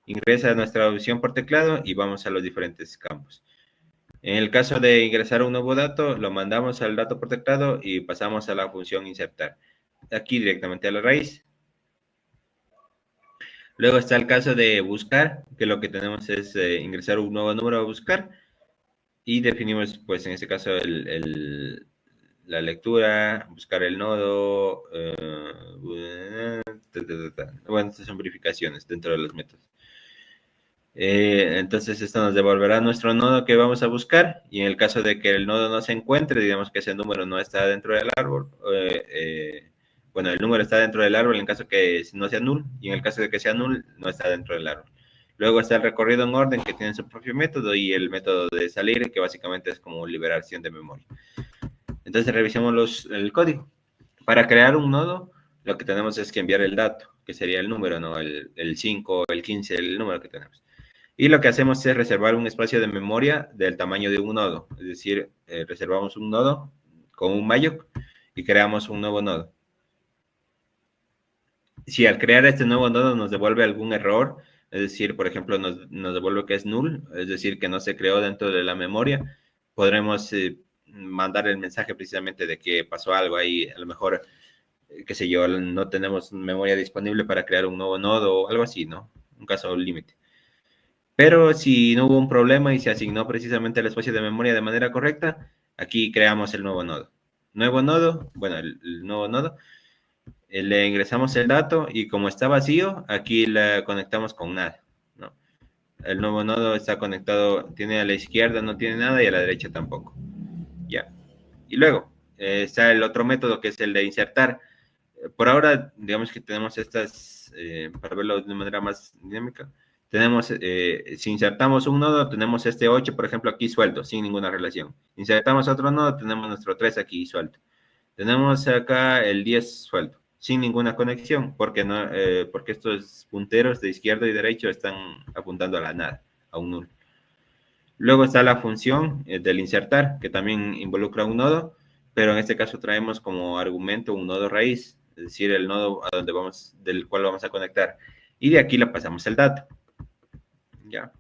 [SPEAKER 1] Ingresa a nuestra opción por teclado y vamos a los diferentes campos. En el caso de ingresar un nuevo dato, lo mandamos al dato por teclado y pasamos a la función insertar. Aquí directamente a la raíz. Luego está el caso de buscar, que lo que tenemos es ingresar un nuevo número a buscar y definimos, pues en este caso, la lectura, buscar el nodo, bueno, estas son verificaciones dentro de los métodos. Entonces esto nos devolverá nuestro nodo que vamos a buscar y en el caso de que el nodo no se encuentre, digamos que ese número no está dentro del árbol, bueno, el número está dentro del árbol en caso que no sea null, y en el caso de que sea null, no está dentro del árbol. Luego está el recorrido en orden, que tiene su propio método, y el método de salir, que básicamente es como liberación de memoria. Entonces revisemos el código. Para crear un nodo, lo que tenemos es que enviar el dato, que sería el número, ¿no? El 5, el 15, el número que tenemos. Y lo que hacemos es reservar un espacio de memoria del tamaño de un nodo. Es decir, reservamos un nodo con un malloc y creamos un nuevo nodo. Si al crear este nuevo nodo nos devuelve algún error, es decir, por ejemplo, nos devuelve que es null, es decir, que no se creó dentro de la memoria, podremos mandar el mensaje precisamente de que pasó algo ahí, a lo mejor, qué sé yo, no tenemos memoria disponible para crear un nuevo nodo o algo así, ¿no? Un caso límite. Pero si no hubo un problema y se asignó precisamente el espacio de memoria de manera correcta, aquí creamos el nuevo nodo. Nuevo nodo, bueno, el nuevo nodo, le ingresamos el dato y como está vacío, aquí la conectamos con nada, ¿no? El nuevo nodo está conectado, tiene a la izquierda, no tiene nada, y a la derecha tampoco. Ya. Y luego está el otro método que es el de insertar. Por ahora, digamos que tenemos estas, para verlo de manera más dinámica, tenemos, si insertamos un nodo, tenemos este 8, por ejemplo, aquí suelto, sin ninguna relación. Insertamos otro nodo, tenemos nuestro 3 aquí suelto. Tenemos acá el 10 suelto, sin ninguna conexión, porque, no, porque estos punteros de izquierdo y derecho están apuntando a la nada, a un nulo. Luego está la función del insertar, que también involucra un nodo, pero en este caso traemos como argumento un nodo raíz, es decir, el nodo a donde vamos, del cual vamos a conectar. Y de aquí le pasamos el dato. Ya.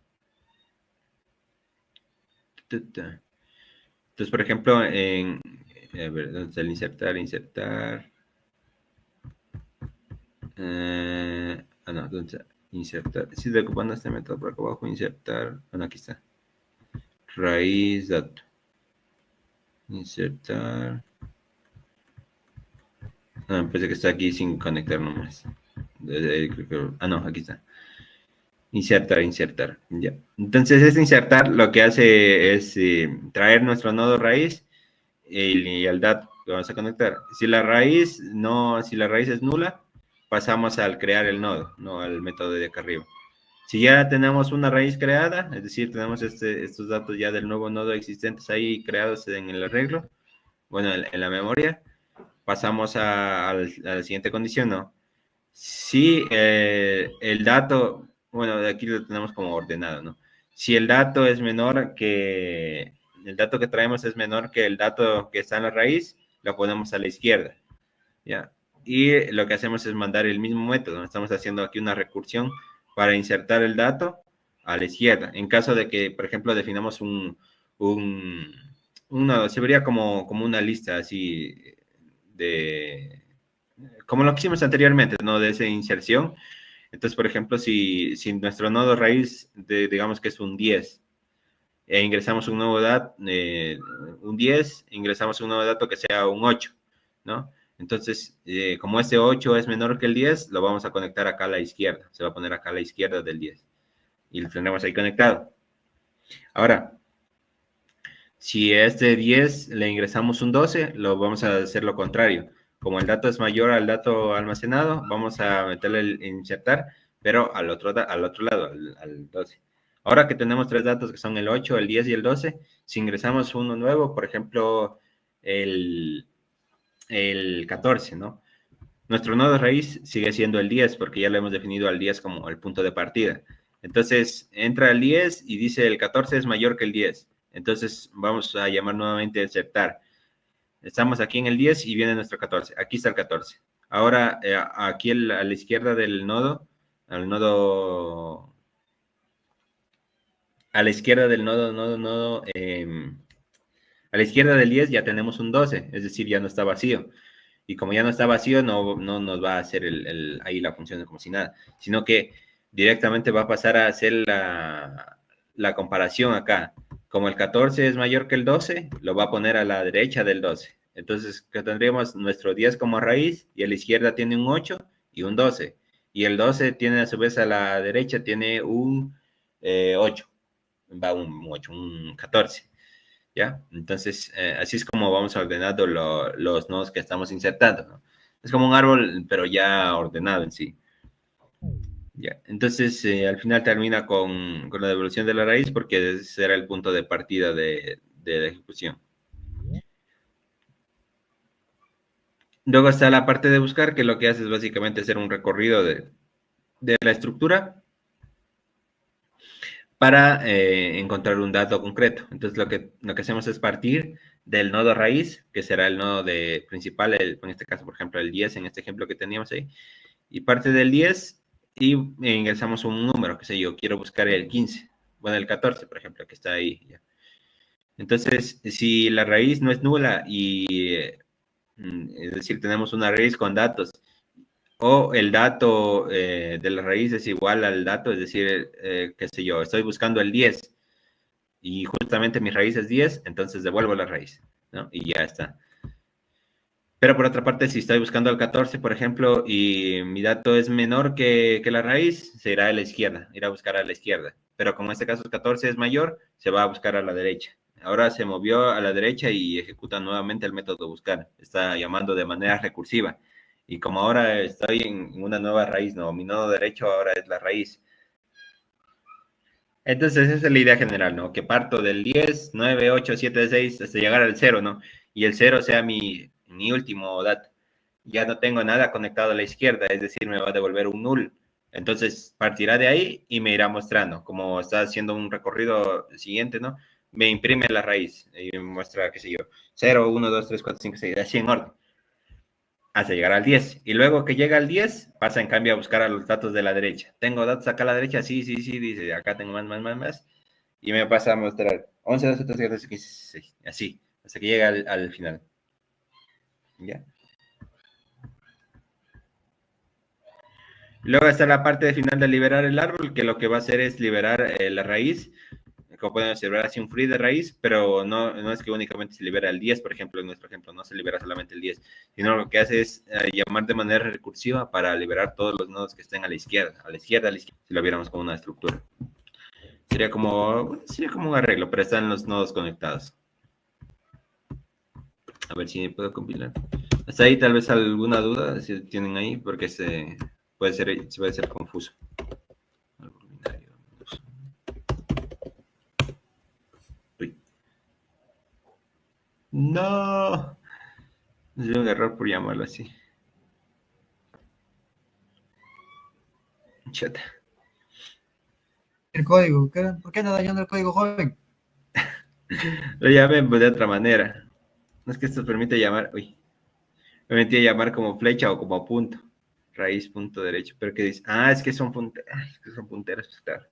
[SPEAKER 1] Entonces, por ejemplo, A ver, ¿dónde está el insertar? Insertar. No, ¿dónde está? Insertar. Si estoy ocupando este método por acá abajo, insertar. Aquí está. Raíz, dato. Insertar. Pensé que está aquí sin conectar nomás. No, aquí está. Insertar. Ya. Entonces, este insertar lo que hace es traer nuestro nodo raíz y al dato que vamos a conectar. Si la raíz es nula, pasamos al crear el nodo, no al método de acá arriba. Si ya tenemos una raíz creada, es decir, tenemos estos datos ya del nuevo nodo existentes ahí creados en el arreglo, bueno, en la memoria, pasamos a la siguiente condición, ¿no? Si el dato, bueno, de aquí lo tenemos como ordenado, ¿no? Si el dato es menor que, el dato que traemos es menor que el dato que está en la raíz, lo ponemos a la izquierda, ¿ya? Y lo que hacemos es mandar el mismo método, ¿no? Estamos haciendo aquí una recursión para insertar el dato a la izquierda. En caso de que, por ejemplo, definamos se vería como una lista así como lo que hicimos anteriormente, ¿no? De esa inserción. Entonces, por ejemplo, si nuestro nodo raíz, digamos que es un 10, e ingresamos un nuevo dato, un 10, ingresamos un nuevo dato que sea un 8, ¿no? Entonces, como este 8 es menor que el 10, lo vamos a conectar acá a la izquierda. Se va a poner acá a la izquierda del 10. Y lo tenemos ahí conectado. Ahora, si a este 10 le ingresamos un 12, lo vamos a hacer lo contrario. Como el dato es mayor al dato almacenado, vamos a meterle el insertar, pero al otro lado, al 12. Ahora que tenemos tres datos que son el 8, el 10 y el 12, si ingresamos uno nuevo, por ejemplo, el 14, ¿no? Nuestro nodo raíz sigue siendo el 10 porque ya lo hemos definido al 10 como el punto de partida. Entonces, entra el 10 y dice el 14 es mayor que el 10. Entonces, vamos a llamar nuevamente a insertar. Estamos aquí en el 10 y viene nuestro 14. Aquí está el 14. Ahora, aquí a la izquierda del nodo, a la izquierda del nodo, a la izquierda del 10 ya tenemos un 12, es decir, ya no está vacío. Y como ya no está vacío, no nos va a hacer ahí la función como si nada, sino que directamente va a pasar a hacer la comparación acá. Como el 14 es mayor que el 12, lo va a poner a la derecha del 12. Entonces, que tendríamos nuestro 10 como raíz y a la izquierda tiene un 8 y un 12. Y el 12 tiene a su vez a la derecha tiene un 8. Va un 8, un 14. ¿Ya? Entonces, así es como vamos ordenando los nodos que estamos insertando, ¿no? Es como un árbol, pero ya ordenado en sí. ¿Ya? Entonces, al final termina con la devolución de la raíz porque ese será el punto de partida de la ejecución. Luego está la parte de buscar, que lo que hace es básicamente hacer un recorrido de la estructura para encontrar un dato concreto. Entonces, lo que hacemos es partir del nodo raíz, que será el nodo principal, en este caso, por ejemplo, el 10, en este ejemplo que teníamos ahí, y parte del 10 y ingresamos un número, que sé yo, quiero buscar el 15, bueno, el 14, por ejemplo, que está ahí. ¿Ya? Entonces, si la raíz no es nula y, es decir, tenemos una raíz con datos, o el dato de la raíz es igual al dato, es decir, qué sé yo, estoy buscando el 10 y justamente mi raíz es 10, entonces devuelvo la raíz, ¿no? Y ya está. Pero por otra parte, si estoy buscando el 14, por ejemplo, y mi dato es menor que la raíz, se irá a la izquierda, irá a buscar a la izquierda. Pero como en este caso el 14 es mayor, se va a buscar a la derecha. Ahora se movió a la derecha y ejecuta nuevamente el método buscar. Está llamando de manera recursiva. Y como ahora estoy en una nueva raíz, no, mi nodo derecho ahora es la raíz. Entonces esa es la idea general, ¿no? Que parto del 10, 9, 8, 7, 6 hasta llegar al 0, ¿no? Y el 0 sea mi último dato. Ya no tengo nada conectado a la izquierda, es decir, me va a devolver un null. Entonces partirá de ahí y me irá mostrando, como está haciendo un recorrido siguiente, ¿no? Me imprime la raíz y me muestra, qué sé yo, 0, 1, 2, 3, 4, 5, 6, así en orden, hasta llegar al 10. Y luego que llega al 10, pasa en cambio a buscar a los datos de la derecha. ¿Tengo datos acá a la derecha? Sí, dice, acá tengo más. Y me pasa a mostrar 11, 12, 13, 14, 15, 16, así, hasta que llega al final. ¿Ya? Luego está la parte de final de liberar el árbol, que lo que va a hacer es liberar la raíz. Como podemos observar, así un free de raíz, pero no es que únicamente se libera el 10, por ejemplo, en nuestro ejemplo, no se libera solamente el 10, sino lo que hace es llamar de manera recursiva para liberar todos los nodos que estén a la izquierda, si lo viéramos como una estructura. Sería como un arreglo, pero están los nodos conectados. A ver si puedo compilar. Hasta ahí tal vez alguna duda, si tienen ahí, porque puede ser confuso. Uy. No. Es un error por llamarlo así. Chata.
[SPEAKER 2] El código. ¿Por qué anda dañando el código, joven?
[SPEAKER 1] Lo llamen de otra manera. No es que esto permite llamar. Uy. Me metí a llamar como flecha o como punto. Raíz, punto derecho. Pero que dice. Es que son punteros. Claro.